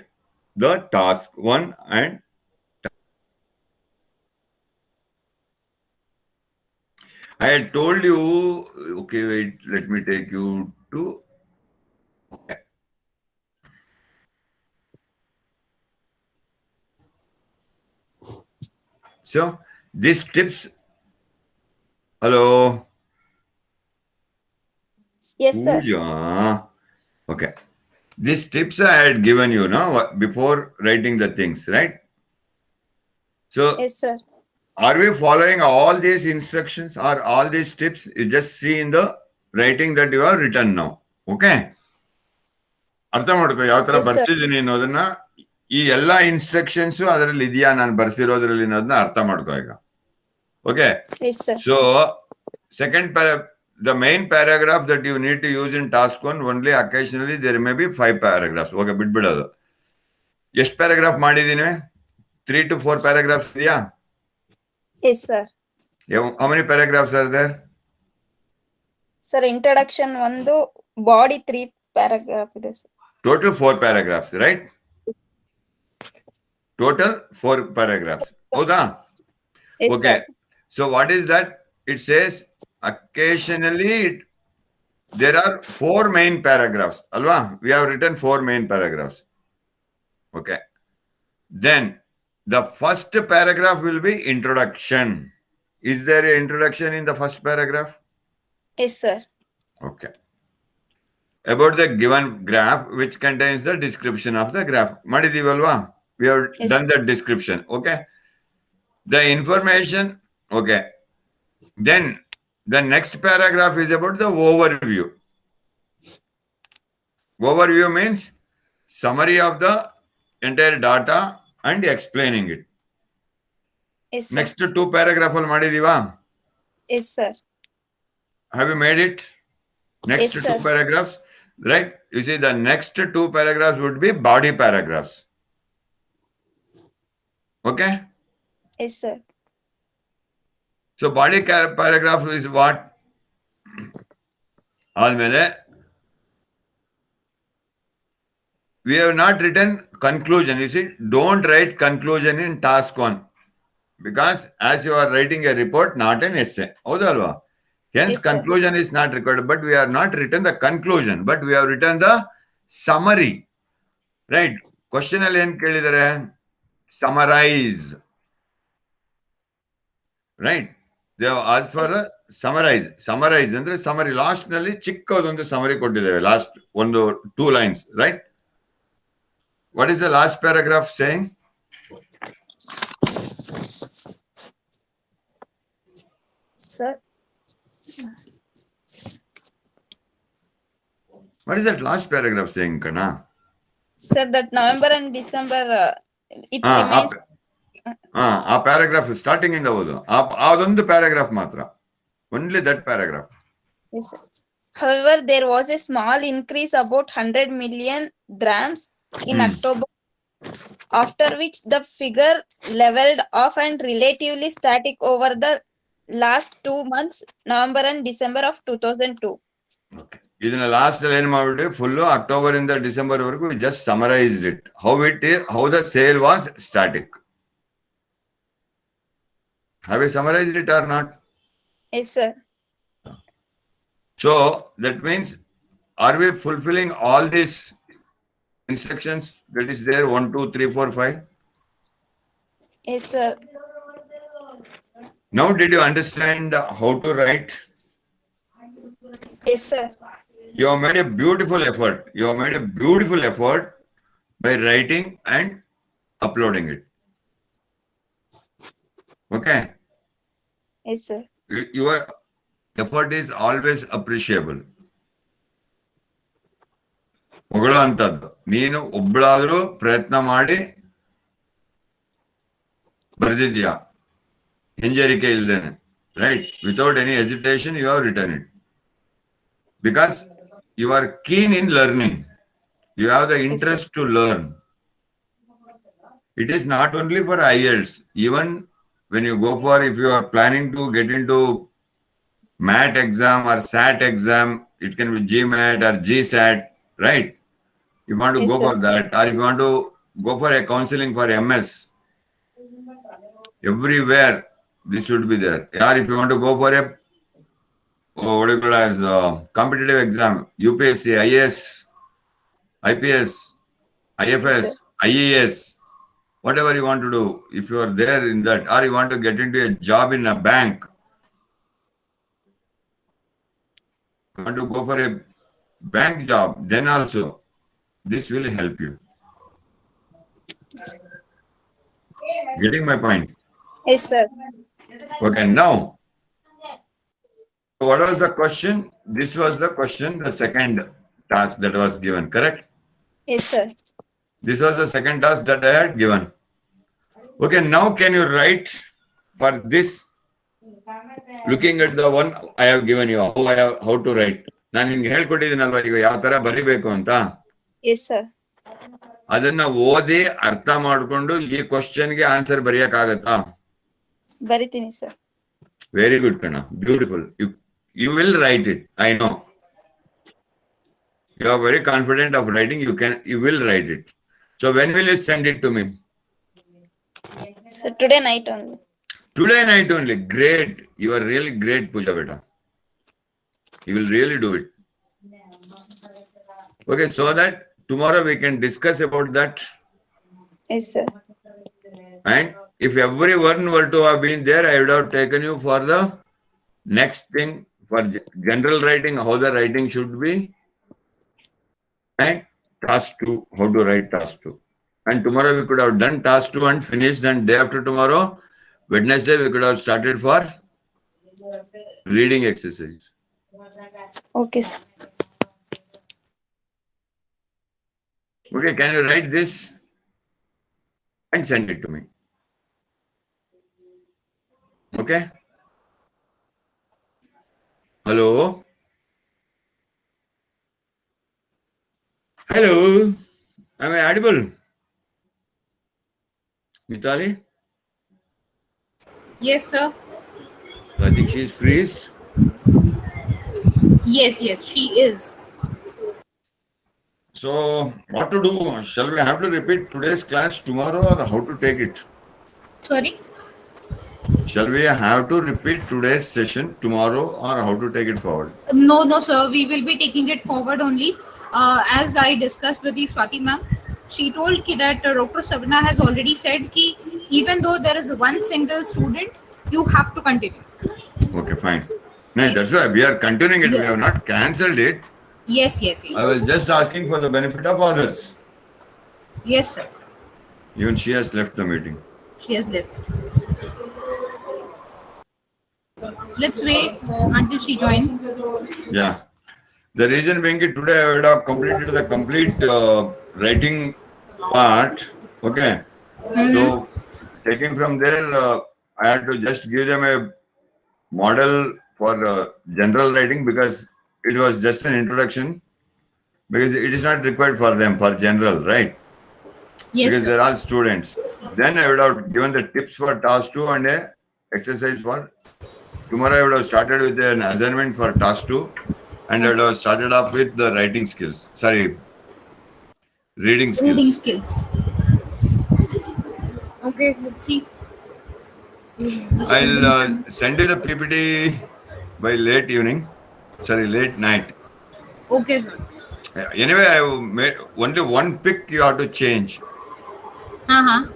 the task 1 and I had told you, okay, wait, let me take you to, okay. So these tips, hello? Yes, sir. Pooja. Okay. These tips I had given you now before writing the things, right? So Yes, sir. are we following all these instructions or all these tips? You just see in the writing that you have written now. Okay? ಅರ್ಥ ಮಾಡ್ಕೋ ಯಾವ ತರ Yes, sir. ಬರ್ಸಿದ್ದೀನಿ ಅನ್ನೋದನ್ನ, ಈ ಎಲ್ಲಾ instructions ಅದರಲ್ಲಿ ಇದೆಯಾ ನಾನು ಬರ್ಸಿರೋದ್ರಲ್ಲಿ ಅನ್ನೋದನ್ನ ಅರ್ಥ ಮಾಡ್ಕೋ ಈಗ. Okay? Yes, sir. So second the main paragraph that you need to use in task 1, only occasionally there may be 5 paragraphs. Okay, ಬಿಟ್ಬಿಡೋದು. ಎಷ್ಟು ಪ್ಯಾರಾಗ್ರಾಫ್ ಮಾಡಿದೀನಿ? 3 to 4 paragraphs ಇದೆಯಾ? Yes, sir. How many paragraphs are there? Sir, introduction 1, body 3 paragraph ಇದೆ, sir. Total 4 paragraphs, right? Total 4 paragraphs. ಹೌದಾ? Yes, Okay. sir. So what is that? It says occasionally there are 4 main paragraphs. Alva? We have written 4 main paragraphs. Okay. Then the first paragraph will be introduction. Is there an introduction in the first paragraph? Yes, sir. Okay. About the given graph, which contains the description of the graph. Madidivalva, we have Yes. done the description. Okay. The information. Okay. Then the next paragraph is about the overview. Overview means summary of the entire data and explaining it. Yes, sir. Next two paragraph ಮಾಡಿದೀವಾ? Yes, sir. Have you made it? Next Yes, two sir. paragraphs, right? You see, the next two paragraphs would be body paragraphs. Okay? Yes, sir. So body paragraph is what? ಆದ್ಮೇಲೆ we have not written conclusion. You see, don't write conclusion in task 1 because as you are writing a report, not an essay. ಹೌದಲ್ವಾ? Hence, Yes, sir. conclusion is not required, but we have not written the conclusion, but we have written the summary. Right? Question ಅಲ್ಲಿ ಏನ್ ಕೇಳಿದರೆ? Summarize. Right? They have asked for a summarize. Summarize ಅಂದ್ರೆ summary. Last ನಲ್ಲಿ ಚಿಕ್ಕದೊಂದು summary ಕೊಟ್ಟಿದ್ದೇವೆ. Last ಒಂದು 2 lines. Right? What is the last paragraph saying? Sir. What is that last paragraph saying, Kana? Sir, that November and December, it ಆ remains. Paragraph starting ಇಂದ ಓದು. ಅದೊಂದು paragraph ಮಾತ್ರ. Only that paragraph. Yes, sir. However, there was a small increase about 100 million drams in October, after which the figure leveled off and relatively static over the last 2 months, November and December of 2002. Okay. ಇದನ್ನ last ಅಲ್ಲಿ ಏನ್ ಮಾಡ್ಬಿಟ್ಟು full October ಇಂದ December ವರೆಗೂ just summarised it. How the sale was static. Have you summarized it or not? Yes, sir. So that means, are we fulfilling all these instructions that is there? 1, 2, 3, 4, 5. Yes, sir. Now, did you understand how to write? Yes, sir. You have made a beautiful effort. You have made a beautiful effort by writing and uploading it. Okay. Yes, sir. Your effort is always appreciable. ಹೊಗಳೋ ಅಂತದ್ದು. ನೀನು ಒಬ್ಬಳಾದ್ರೂ ಪ್ರಯತ್ನ ಮಾಡಿ ಬರೆದಿದ್ಯಾ ಹಿಂಜರಿಕೆ ಇಲ್ದೇನೆ. Right? Without any hesitation, you have written it. Because you are keen in learning. You have the interest to learn. It is not only for IELTS. Even when you go for, if you are planning to get into MAT exam or SAT exam, it can be GMAT or GSAT, right? You want to Yes, go sir. for that, or if you want to go for a counseling for MS, everywhere this should be there. Or if you want to go for a what do you call as competitive exam, UPSC, IAS, IPS, IFS, IES, whatever you want to do, if you are there in that, or you want to get into a job in a bank, you want to go for a bank job, then also this will help you. Getting my point? Yes, sir. Okay, now, what was the question? This was the question, the second task that was given, correct? Yes, sir. This was the second task that I had given. Okay, now can you write for this? Looking at the one I have given you, how to write. ನಾನು ನಿಮ್ಗೆ ಹೇಳ್ಕೊಟ್ಟಿದ್ದೀನಲ್ವಾ ಈಗ ಯಾವ ತರ ಬರಿಬೇಕು ಅಂತ. Yes, sir. ಅದನ್ನ ಓದಿ ಅರ್ಥ ಮಾಡ್ಕೊಂಡು ಈ ಕ್ವಶನ್ಗೆ ಆನ್ಸರ್ ಬರೆಯಕ್ಕಾಗತ್ತಾ? ಬರಿತೀನಿ, sir. Very good, Kana. Beautiful. You will write it. I know. You are very confident of writing. You will write it. So when will you send it to me? So today night only. Today night only. Great. You are really great, Pooja Beta. You will really do it. Okay, so that tomorrow we can discuss about that. Yes, sir. And if everyone were to have been there, I would have taken you for the next thing for general writing, how the writing should be, and task 2, how to write task 2. And tomorrow we could have done task 2 and finished, and day after tomorrow, Wednesday, we could have started for reading exercise. Okay, sir. Okay, can you write this and send it to me? Okay? Hello? Hello? Am I audible? Mitali? Yes, sir. I think she's freeze. Yes, yes, she is. So, what to do? Shall we have to repeat today's class tomorrow or how to take it? Sorry? Shall we have to repeat today's session tomorrow or how to take it forward? No, no, sir. We will be taking it forward only. As I discussed with the Swati ma'am, she told that Dr. Savna has already said ki even though there is one single student, you have to continue. Okay, fine. No, that's why we are continuing it. We have not cancelled it. Yes, yes, I was yes. just asking for the benefit of others. Yes, sir. Even she has left the meeting. She has left. Let's wait until she joins. Yeah. The reason being that today I would have completed the complete writing part. Okay. So taking from there, I had to just give them a model for general writing because it was just an introduction. Because it is not required for them for general, right? Yes, Because sir. they're all students. Then I would have given the tips for task 2 and a exercise for tomorrow. I would have started with an assignment for task 2 and I would have started off with the writing skills. Sorry, reading skills. Reading skills. Okay, let's see. I'll send you the PPT by late evening. Sorry, late night. Okay, sir. Anyway, I made only one pick you have to change. Uh-huh.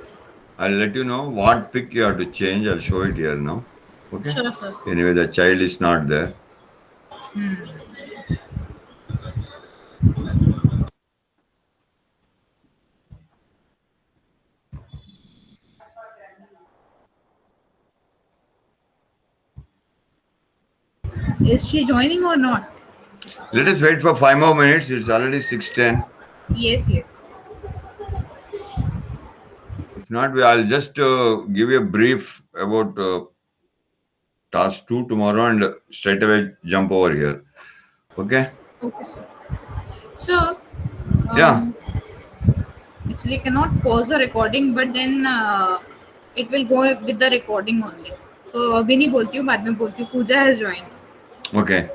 I'll let you know what pick you have to change. I'll show it here now. Okay. Sure, sir. Anyway, the child is not there. Is she joining or not? Let us wait for 5 more minutes. It's already 6:10. Yes, yes. If not, I'll just give you a brief about task 2 tomorrow and straight away jump over here. Okay? Okay, sir. So, Yeah. actually, I cannot pause the recording, but then it will go with the recording only. तो अभी नहीं बोलती हूँ, बाद में बोलती हूँ. Pooja has joined. Okay.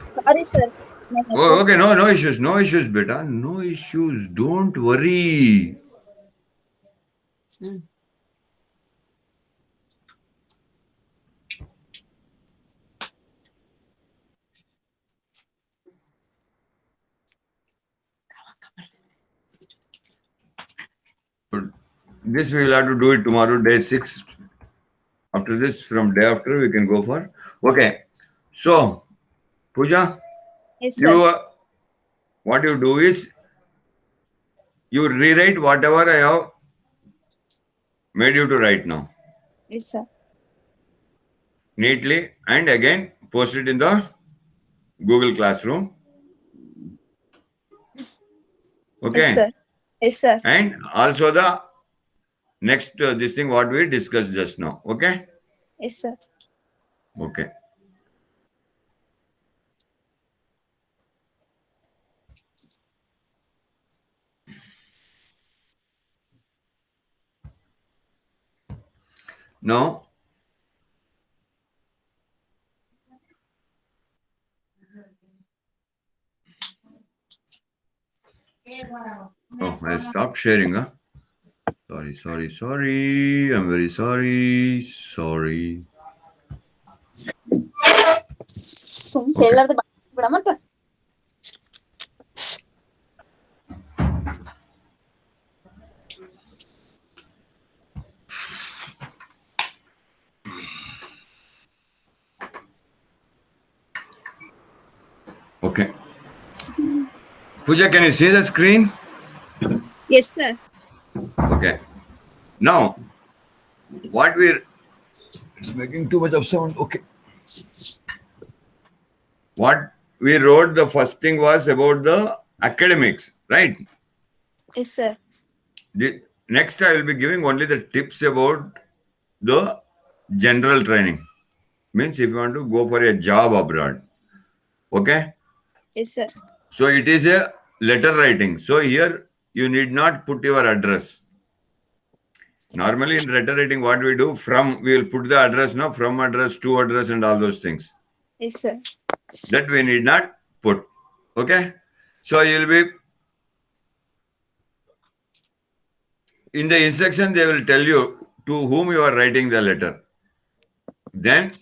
Sorry, sir. Oh, okay. No issues. No issues, beta. No issues. Don't worry. But this we will have to do it tomorrow, day 6. After this, from day after, we can go for. Okay. So, Pooja, Yes, sir. you what you do is you rewrite whatever I have made you to write now Yes, sir. neatly and again post it in the Google Classroom. Okay. Yes, sir. Yes, sir. And also the next this thing what we discussed just now. Okay. Yes, sir. Okay. Now, oh, I stopped sharing. Huh? Sorry. I'm very sorry. Sorry. ಸುಮ್ನೆ ಹೇಳಾರ್ದು ಬಿಡ ಮತ್ತ Pooja, can you see the screen? Yes, sir. Okay. Now, what we're... It's making too much of sound. Okay. What we wrote, the first thing was about the academics, right? Yes, sir. The next I will be giving only the tips about the general training. Means if you want to go for a job abroad. Okay. Yes, sir. So it is a letter writing. So here you need not put your address. Normally in letter writing, what we do, from, we will put the address, no, from address, to address, and all those things. Yes, sir. That we need not put. Okay. So you will be, in the instruction, they will tell you to whom you are writing the letter. Then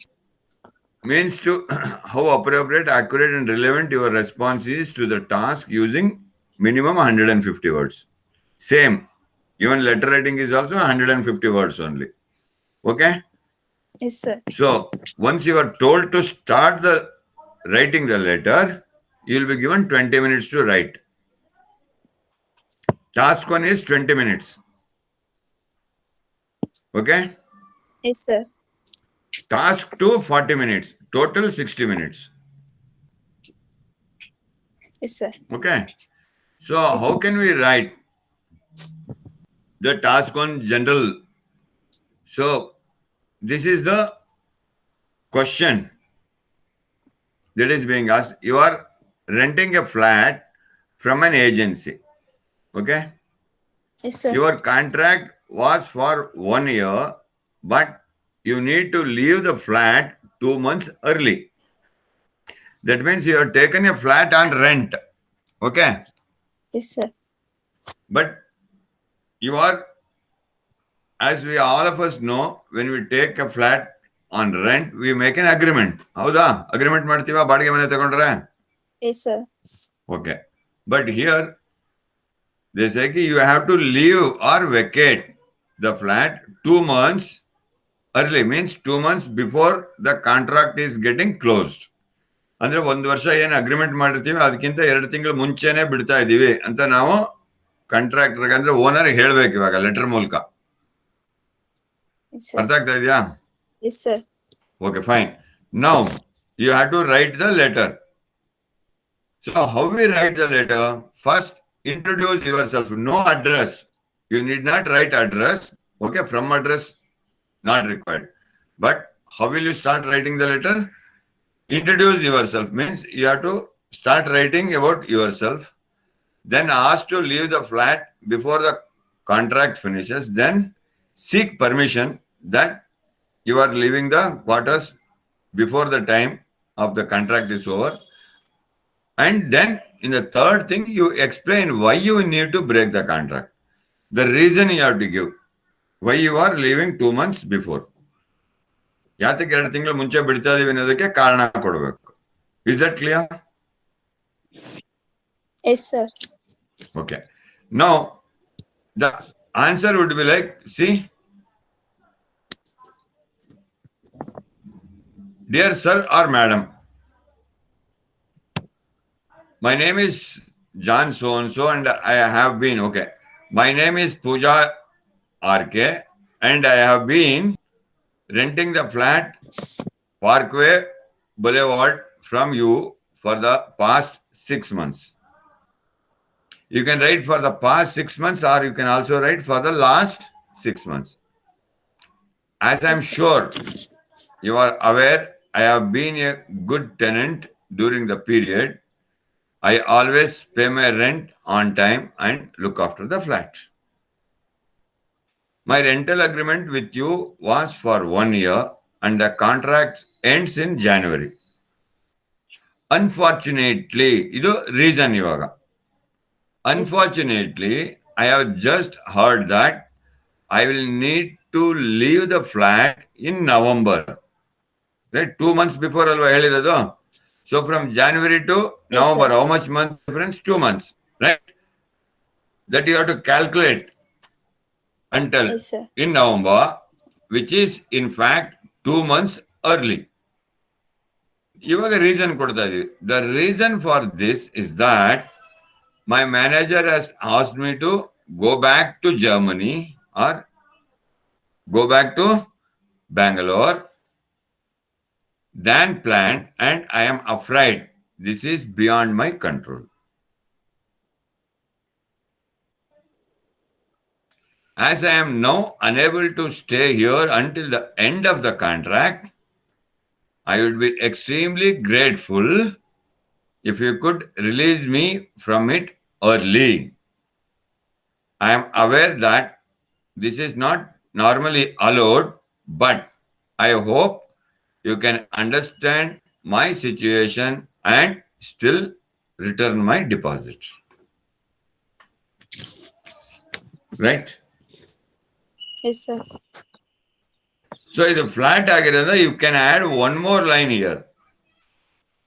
means to how appropriate, accurate, and relevant your response is to the task using minimum 150 words. Same. Even letter writing is also 150 words only. Okay. Yes, sir. So once you are told to start the writing the letter, you will be given 20 minutes to write. Task 1 is 20 minutes. Okay. Yes, sir. Task 2, 40 minutes. Total 60 minutes. Yes, sir. Okay. So how can we write the task on general? So this is the question that is being asked. You are renting a flat from an agency. Okay. Yes, sir. Your contract was for 1 year, but you need to leave the flat 2 months early. That means you have taken a flat on rent. Okay. Yes, sir. But you are, as we all of us know, when we take a flat on rent, we make an agreement. Howda? Agreement ಮಾಡ್ತೀವಾ ಬಾಡಿಗೆ ಮನೆ ತಗೊಂಡ್ರೆ? Yes, sir. Okay. But here, they say you have to leave or vacate the flat 2 months early, means 2 months before the contract is getting closed. ಅಂದ್ರೆ 1 ವರ್ಷ ಏನು agreement ಮಾಡಿರ್ತೀವಿ ಅದಕ್ಕಿಂತ 2 ತಿಂಗಳು ಮುಂಚೆನೆ ಬಿಡ್ತಾ ಇದೀವಿ ಅಂತ ನಾವು ಕಾಂಟ್ರಾಕ್ಟರ್ ಅಂದ್ರೆ ಓನರ್ ಹೇಳ್ಬೇಕು ಇವಾಗ ಲೆಟರ್ ಮೂಲಕ. Yes, sir. ಅರ್ಥ ಆಗ್ತಾ ಇದೆಯಾ? Yes, sir. Okay, fine. Now you have to write the letter. So how we write the letter? First, introduce yourself. No address. You need not write address. Okay, from address not required. But how will you start writing the letter? Introduce yourself means you have to start writing about yourself. Then ask to leave the flat before the contract finishes. Then seek permission that you are leaving the quarters before the time of the contract is over. And then in the third thing, you explain why you need to break the contract. The reason you have to give. Why you are leaving 2 months before. ಯಾತಕ್ಕೆ 2 ತಿಂಗಳು ಮುಂಚೆ ಬಿಡ್ತಾ ಇದೀವಿ ಅನ್ನೋದಕ್ಕೆ ಕಾರಣ ಕೊಡಬೇಕು. Is that clear? Yes, sir. Okay. Now, the answer would be like, see, dear sir or madam, my name is John so-and-so and I have been, okay. My name is Pooja RK and I have been renting the flat Parkway Boulevard from you for the past 6 months. You can write for the past 6 months or you can also write for the last 6 months. As I'm sure you are aware, I have been a good tenant during the period. I always pay my rent on time and look after the flat. My rental agreement with you was for 1 year and the contract ends in January. Unfortunately, ಇದು reason ಇವಾಗ. Unfortunately, I have just heard that I will need to leave the flat in November. Right? 2 months before alva ಹೇಳಿರೋದು. So from January to November, how much month difference? 2 months, right? That you have to calculate until Yes, sir. in November, which is in fact 2 months early. ಇವಾಗ reason ಕೊಡ್ತಾ ಇದೀವಿ. The reason for this is that my manager has asked me to go back to Germany or go back to Bangalore than planned, and I am afraid this is beyond my control. As I am now unable to stay here until the end of the contract, I would be extremely grateful if you could release me from it early. I am aware that this is not normally allowed, but I hope you can understand my situation and still return my deposit. Right? Yes, sir. So, in the flat agreement, you can add one more line here.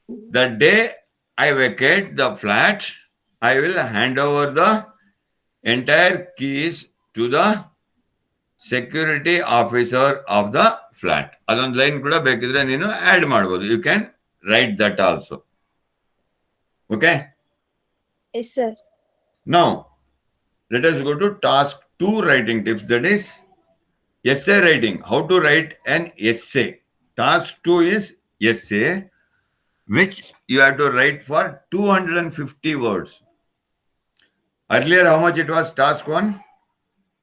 The day I vacate the flat, I will hand over the entire keys to the security officer of the flat. Adon line kuda bekidre neenu add madabodu. You can write that also. Okay? Yes, sir. Now, let us go to task 2 writing tips. That is essay writing. How to write an essay. Task 2 is essay, which you have to write for 250 words. Earlier, how much it was task 1?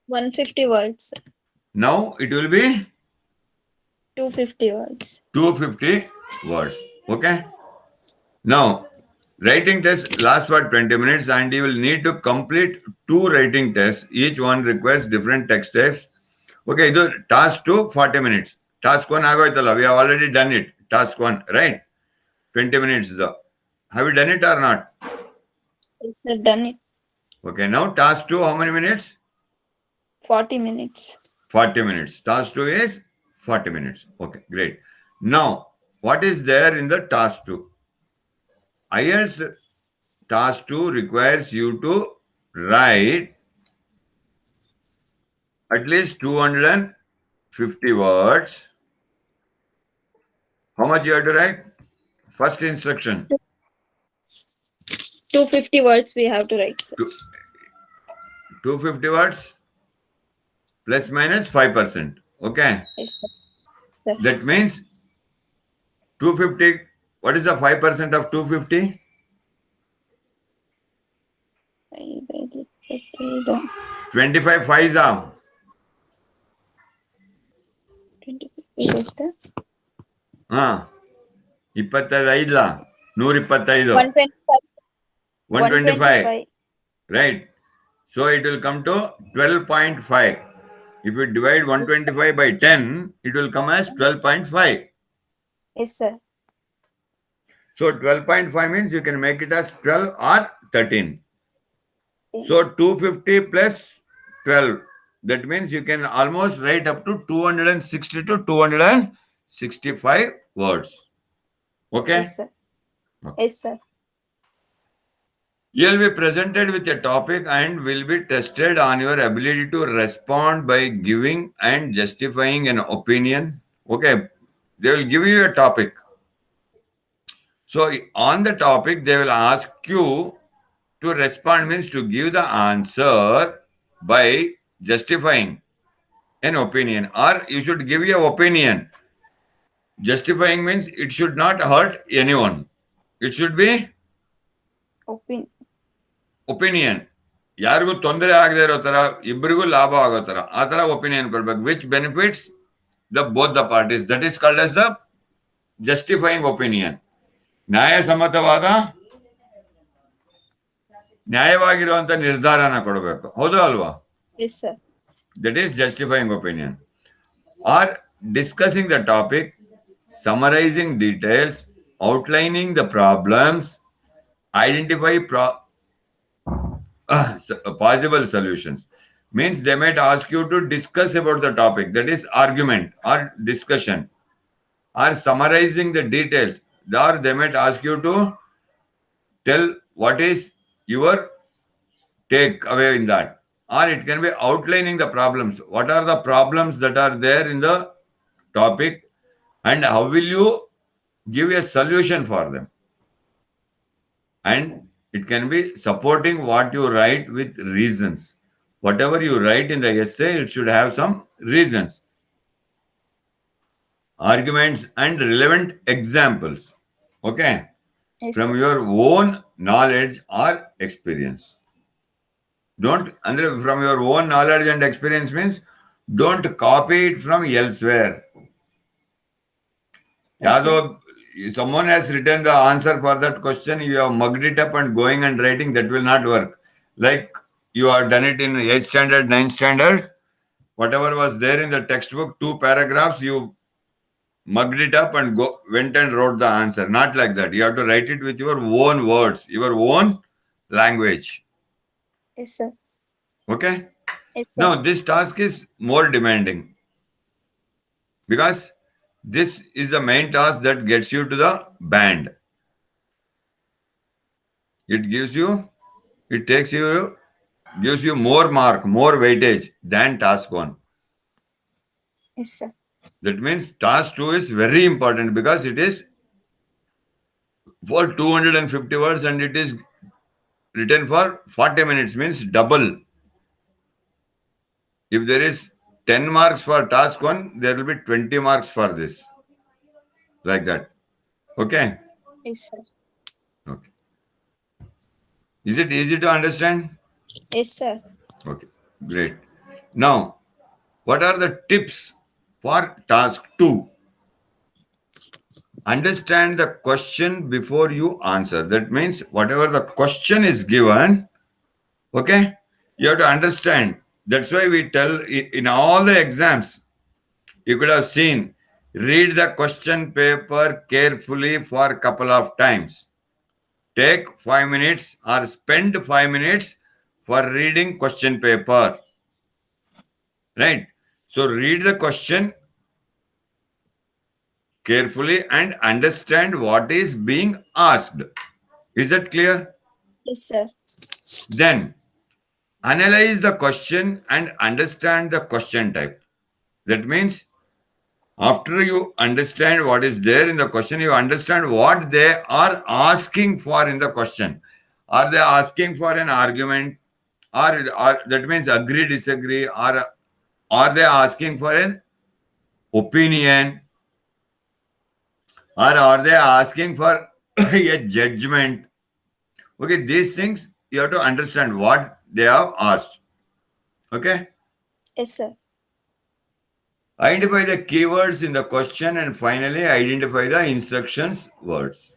150 words. Now it will be 250 words. 250 words. Okay. Now, writing test lasts for 20 minutes and you will need to complete 2 writing tests. Each one requires different text types. Okay, task 2, 40 minutes. Task 1, we have already done it. Task 1, right? 20 minutes. Have you done it or not? Yes, sir. Done it. Okay, now task 2, how many minutes? 40 minutes. 40 minutes. Task 2 is 40 minutes. Okay, great. Now, what is there in the task 2? IELTS task 2 requires you to write at least 250 words. How much you have to write? First instruction. 250 words we have to write, sir. 250 words plus minus 5%. Okay. Yes, sir. Sir. That means 250. What is the 5% of 250? 25 5s are. 25 125. 125. Right. So it will come to 12.5. If you divide 125 by 10, it will come as 12.5. Yes, sir. So 12.5 means you can make it as 12 or 13. So 250 plus 12. That means you can almost write up to 260 to 265 words. Okay? Yes, sir. Yes, sir. You will be presented with a topic and will be tested on your ability to respond by giving and justifying an opinion. Okay, they will give you a topic. So on the topic, they will ask you to respond, means to give the answer by justifying an opinion, or you should give your opinion. Justifying means it should not hurt anyone. It should be opinion. ಯಾರಿಗೂ ತೊಂದರೆ ಆಗದೆ ಇರೋ ತರ, ಇಬ್ಬರಿಗೂ ಲಾಭ ಆಗೋ ತರ, ಆ ತರ ಒಪಿನಿಯನ್ ಕೊಡ್ಬೇಕು, which benefits both the parties. That is called as the justifying opinion. ನ್ಯಾಯಸಮ್ಮತವಾದ, ನ್ಯಾಯವಾಗಿರುವಂತ ನಿರ್ಧಾರನ ಕೊಡಬೇಕು. ಹೌದು ಅಲ್ವಾ? That is justifying opinion. Are discussing the topic, summarising details, outlining the problems, identify possible solutions. Means they might ask you to discuss about the topic, that is argument or discussion, or summarizing the details, or they might ask you to tell what is your take away in that, or it can be outlining the problems. What are the problems that are there in the topic and how will you give a solution for them? And It can be supporting what you write with reasons. Whatever you write in the essay, it should have some reasons, arguments, and relevant examples. Okay. Yes, From sir. your own knowledge or experience. Don't, Andre, from your own knowledge and experience means don't copy it from elsewhere. Yes, sir. Yado, someone has written the answer for that question, you have mugged it up and going and writing, that will not work. Like you have done it in 8th standard, 9th standard, whatever was there in the textbook, 2 paragraphs, you mugged it up and went and wrote the answer. Not like that. You have to write it with your own words, your own language. Yes, sir. Okay? Yes, sir. Now, this task is more demanding because this is the main task that gets you to the band. It gives you more mark, more weightage than task 1. Yes, sir. That means task 2 is very important because it is for 250 words and it is written for 40 minutes, means double. If there is 10 marks for task 1, there will be 20 marks for this. Like that. Okay? Yes, sir. Okay. Is it easy to understand? Yes, sir. Okay, great. Now, what are the tips for task 2? Understand the question before you answer. That means whatever the question is given, okay, you have to understand. That's why we tell in all the exams, you could have seen, read the question paper carefully for a couple of times. Take 5 minutes or spend 5 minutes for reading question paper. Right? So read the question carefully and understand what is being asked. Is that clear? Yes, sir. Then analyze the question and understand the question type. That means after you understand what is there in the question, you understand what they are asking for in the question. Are they asking for an argument? Or that means agree, disagree? Or are they asking for an opinion? Or are they asking for a judgment? Okay, these things you have to understand what they have asked. Okay? Yes, sir. Identify the keywords in the question and finally identify the instructions words.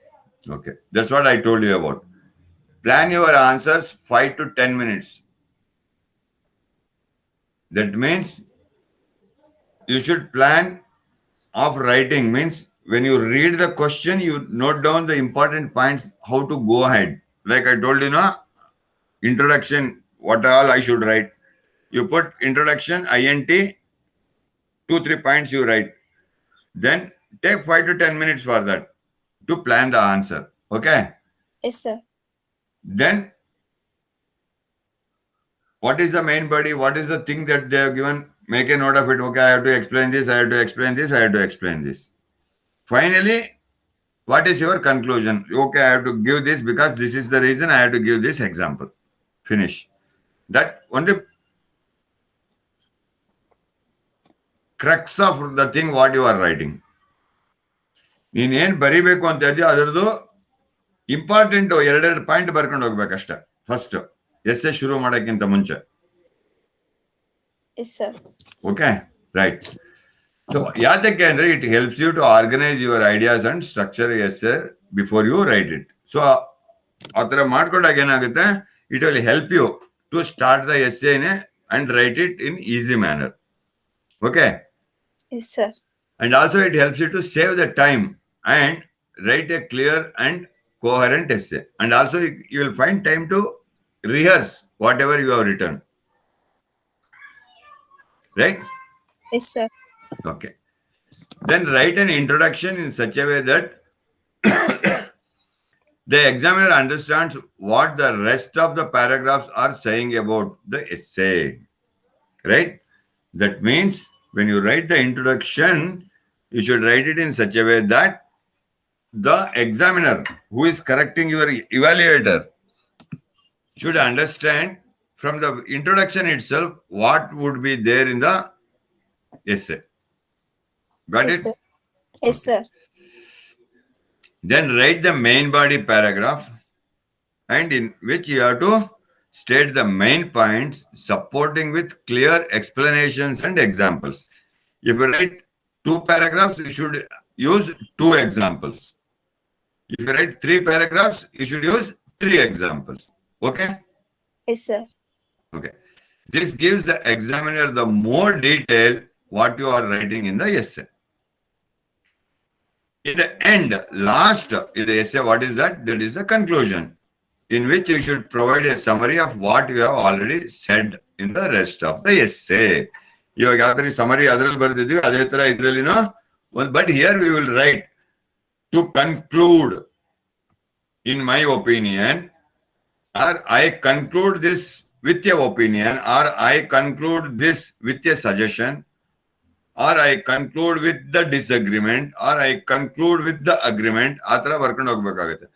Okay, that's what I told you about. Plan your answers 5 to 10 minutes. That means you should plan of writing, means when you read the question, you note down the important points, how to go ahead. Like I told you, no, introduction, what all I should write. You put introduction, INT, 2-3 points you write. Then take 5 to 10 minutes for that to plan the answer. Okay. Yes, sir. Then what is the main body? What is the thing that they have given? Make a note of it. Okay, I have to explain this, I have to explain this, I have to explain this. Finally, what is your conclusion? Okay, I have to give this because this is the reason I have to give this example. Finish. That only crux of the thing what you are writing. ನೀನೇನು ಬರಿಬೇಕು ಅಂತ ಇದೆಯೋ ಅದರದ್ದು important 2 point ಬರ್ಕೊಂಡು ಹೋಗ್ಬೇಕಷ್ಟೆ first essay ಶುರು ಮಾಡೋಕ್ಕಿಂತ ಮುಂಚೆ. Yes, sir. Okay, right. So ಯಾತಕ್ಕೆ ಅಂದ್ರೆ it helps you to organize your ideas and structure essay before you write it. So ಆ ಥರ ಮಾಡ್ಕೊಂಡಾಗ ಏನಾಗುತ್ತೆ, it will help you to start the essay and write it in easy manner. Okay. Yes, sir. And also it helps you to save the time and write a clear and coherent essay. And also you will find time to rehearse whatever you have written. Right? Yes, sir. Okay. Then write an introduction in such a way that the examiner understands what the rest of the paragraphs are saying about the essay. Right? That means when you write the introduction, you should write it in such a way that the examiner who is correcting your evaluator should understand from the introduction itself what would be there in the essay. Got Yes, it? sir. Yes, sir. Then write the main body paragraph, and in which you have to state the main points supporting with clear explanations and examples. If you write 2 paragraphs, you should use 2 examples. If you write 3 paragraphs, you should use 3 examples. Okay? Yes, sir. Okay. This gives the examiner the more detail what you are writing in the essay. In the end, last in the essay, what is that? That is the conclusion, in which you should provide a summary of what you have already said in the rest of the essay. ಇವಾಗ ಯಾವ ತರ summary ಅದರಲ್ಲಿ ಬರ್ದಿದ್ದೀವಿ ಅದೇ ತರ ಇದರಲ್ಲಿನೂ but here we will write to conclude, in my opinion, or I conclude this with your opinion, or I conclude this with a suggestion, or I conclude with the disagreement, or I conclude with the agreement. ಆ ತರ ಬರ್ಕೊಂಡು ಹೋಗ್ಬೇಕಾಗುತ್ತೆ.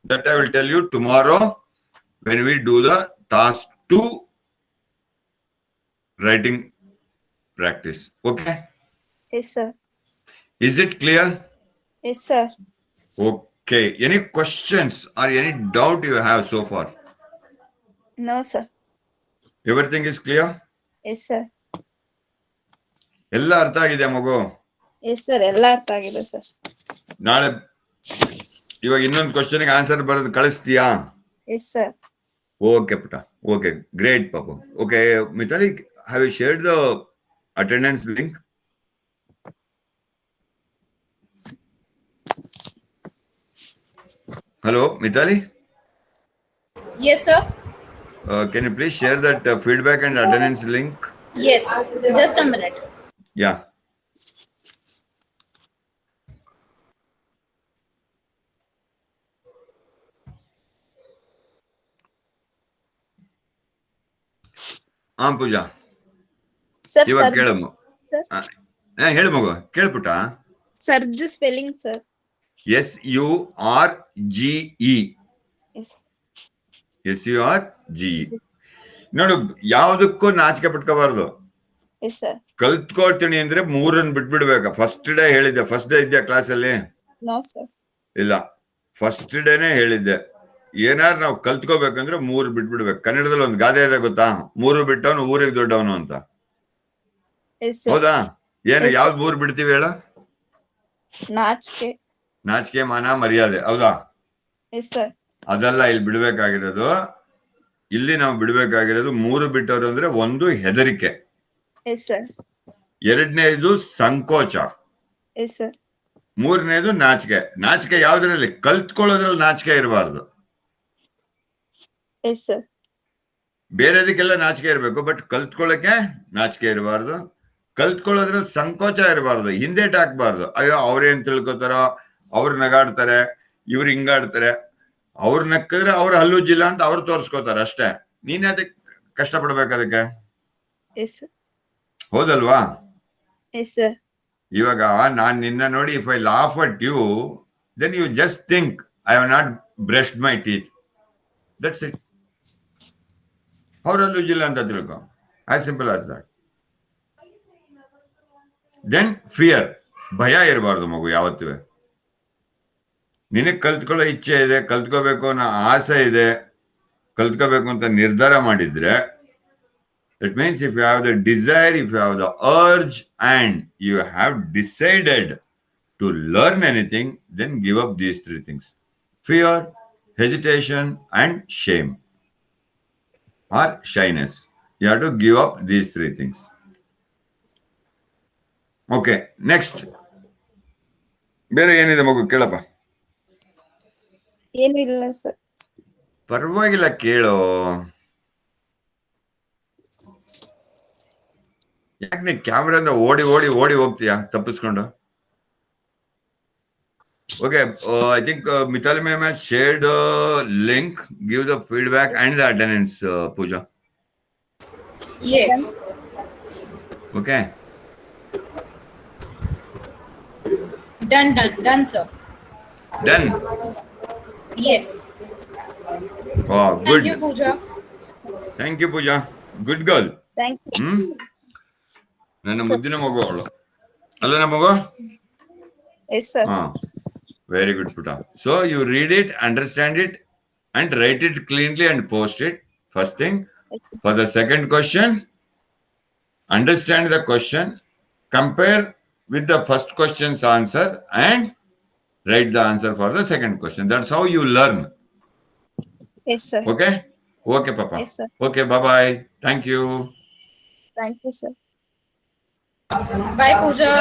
That I will tell you tomorrow when we do the task 2 writing practice. Okay? Yes, sir. Is it clear? Yes, sir. Okay. Any questions or any doubt you have so far? No, sir. Everything is clear? Yes, sir. ಎಲ್ಲ ಅರ್ಥ ಆಗಿದೆ ಮಗು? Yes, sir. ಎಲ್ಲ ಅರ್ಥ ಆಗಿದೆ sir. ನಾಳೆ ಇವಾಗ ಇನ್ನೊಂದು ಕ್ವಶನ್ಗೆ ಆನ್ಸರ್ ಬರೋದು ಕಳಿಸ್ತೀಯಾ? Yes, sir. Okay, ಪುಟ. Okay, great, Papu. Okay, Mitali, have you shared the attendance link? Hello, Mitali? Yes, sir. Can you please share that feedback and attendance link? Yes. Just a minute. Yeah. Pooja Sir, ಇವಾಗ sir. ಕೇಳಮ್ಮ. Sir. ಹೇಳು ಮಗು, ಕೇಳ್ಪುಟ. Surge spelling, sir. SURGE. Yes. SURGE. ನೋಡು, ಯಾವುದಕ್ಕೂ ನಾಚಿಕೆ ಪಟ್ಕೋಬಾರ್ದು. Yes, sir. ಕಲ್ತ್ಕೊಳ್ತೀನಿ ಅಂದ್ರೆ 3 ಬಿಟ್ಬಿಡ್ಬೇಕು. First day ಹೇಳಿದ್ದೆ, first day ಇದೆಯಾ ಕ್ಲಾಸಲ್ಲಿ? No, sir. ಇಲ್ಲ, ಫಸ್ಟ್ ಡೇನೆ ಹೇಳಿದ್ದೆ, ಏನಾರು ನಾವು ಕಲ್ತ್ಕೋಬೇಕಂದ್ರೆ 3 ಬಿಟ್ಬಿಡ್ಬೇಕು. ಕನ್ನಡದಲ್ಲಿ ಒಂದು ಗಾದೆ ಇದೆ ಗೊತ್ತಾ, 3 ಬಿಟ್ಟವನು ಊರಿಗೆ ದೊಡ್ಡವನು ಅಂತ. Yes, sir. ಹೌದಾ? ಏನು, Yes, ಯಾವ್ದು 3 ಬಿಡ್ತೀವಿ ಹೇಳ? ನಾಚಿಕೆ. ನಾಚಿಕೆ, ಮಾನ, ಮರ್ಯಾದೆ. ಹೌದಾ? Yes, sir. ಅದೆಲ್ಲ ಇಲ್ಲಿ ಬಿಡ್ಬೇಕಾಗಿರೋದು. ಇಲ್ಲಿ ನಾವು ಬಿಡ್ಬೇಕಾಗಿರೋದು 3 ಬಿಟ್ಟವರು ಅಂದ್ರೆ, 1 ಹೆದರಿಕೆ, Yes, sir. 2ನೇದು ಸಂಕೋಚ, Yes, sir. 3ನೇದು ನಾಚಿಕೆ. ನಾಚಿಕೆ ಯಾವ್ದ್ರಲ್ಲಿ? ಕಲ್ತ್ಕೊಳ್ಳೋದ್ರಲ್ಲಿ ನಾಚಿಕೆ ಇರಬಾರ್ದು. Yes, sir. ಬೇರೆದಕ್ಕೆಲ್ಲ ನಾಚಿಕೆ ಇರಬೇಕು, ಬಟ್ ಕಲ್ತ್ಕೊಳ್ಳಕ್ಕೆ ನಾಚಿಕೆ ಇರಬಾರ್ದು. ಕಲ್ತ್ಕೊಳ್ಳೋದ್ರಲ್ಲಿ ಸಂಕೋಚ ಇರಬಾರ್ದು, ಹಿಂದೇಟ್ ಹಾಕ್ಬಾರ್ದು. ಅಯ್ಯೋ ಅವ್ರೇನ್ ತಿಳ್ಕೊತಾರೋ, ಅವ್ರು ನಗಾಡ್ತಾರೆ, ಇವ್ರು ಹಿಂಗಾಡ್ತಾರೆ, ಅವ್ರು ನಕ್ಕಿದ್ರೆ ಅವ್ರು ಹಲ್ಲುಜ್ಜಿಲ್ಲ ಅಂತ ಅವ್ರು ತೋರ್ಸ್ಕೋತಾರೆ ಅಷ್ಟೇ. ನೀನ್ ಅದಕ್ಕೆ ಕಷ್ಟಪಡ್ಬೇಕು ಅದಕ್ಕೆ. Yes, sir. ಹೌದಲ್ವಾ? Yes, sir. ಇವಾಗ ನಾನ್ ನಿನ್ನ ನೋಡಿ, if I laugh at you, then you just think I have not brushed my teeth. That's it. ಅವ್ರು ಹಲ್ಲುಜ್ಜಿಲ್ಲ ಅಂತ ತಿಳ್ಕೊ. As simple as that. Then fear, ಭಯ ಇರಬಾರ್ದು ಮಗು ಯಾವತ್ತೂ. ನಿನಗೆ ಕಲ್ತ್ಕೊಳ್ಳೋ ಇಚ್ಛೆ ಇದೆ, ಕಲ್ತ್ಕೋಬೇಕು ಅನ್ನೋ ಆಸೆ ಇದೆ, ಕಲ್ತ್ಕೋಬೇಕು ಅಂತ ನಿರ್ಧಾರ ಮಾಡಿದ್ರೆ, it means if you have the desire, if you have the urge and you have decided to learn anything, then give up these 3 things: fear, hesitation and shame or shyness. You have to give up these 3 things. Okay, next ಬೇರೆ ಏನಿದೆ ಮಗು ಕೇಳಪ್ಪ. ಏನು ಇಲ್ಲ sir. ಪರವಾಗಿಲ್ಲ, ಕೇಳೋ. ಯಾಕೆ ನೀ ಕ್ಯಾಮ್ರಾದ ಓಡಿ ಓಡಿ ಓಡಿ ಹೋಗ್ತೀಯಾ ತಪ್ಪಿಸ್ಕೊಂಡು? Okay, I think Mitali ma'am has shared link. Give the feedback and the attendance, Pooja. Yes. Okay, Done, sir. Done. Yes. Good. Thank you, Pooja. Thank you Pooja, good girl. Thank you. ನನ್ನ Sir. ಮುದ್ದಿನ ಮಗು ಅವಳು ಅಲ್ಲ ಮಗು. Yes, sir. Very good, Puta. So you read it, understand it, and write it cleanly and post it. First thing. For the second question, understand the question, compare with the first question's answer, and write the answer for the second question. That's how you learn. Yes, sir. Okay? Okay, Papa. Yes, sir. Okay, bye-bye. Thank you. Thank you, sir. Bye, Pooja.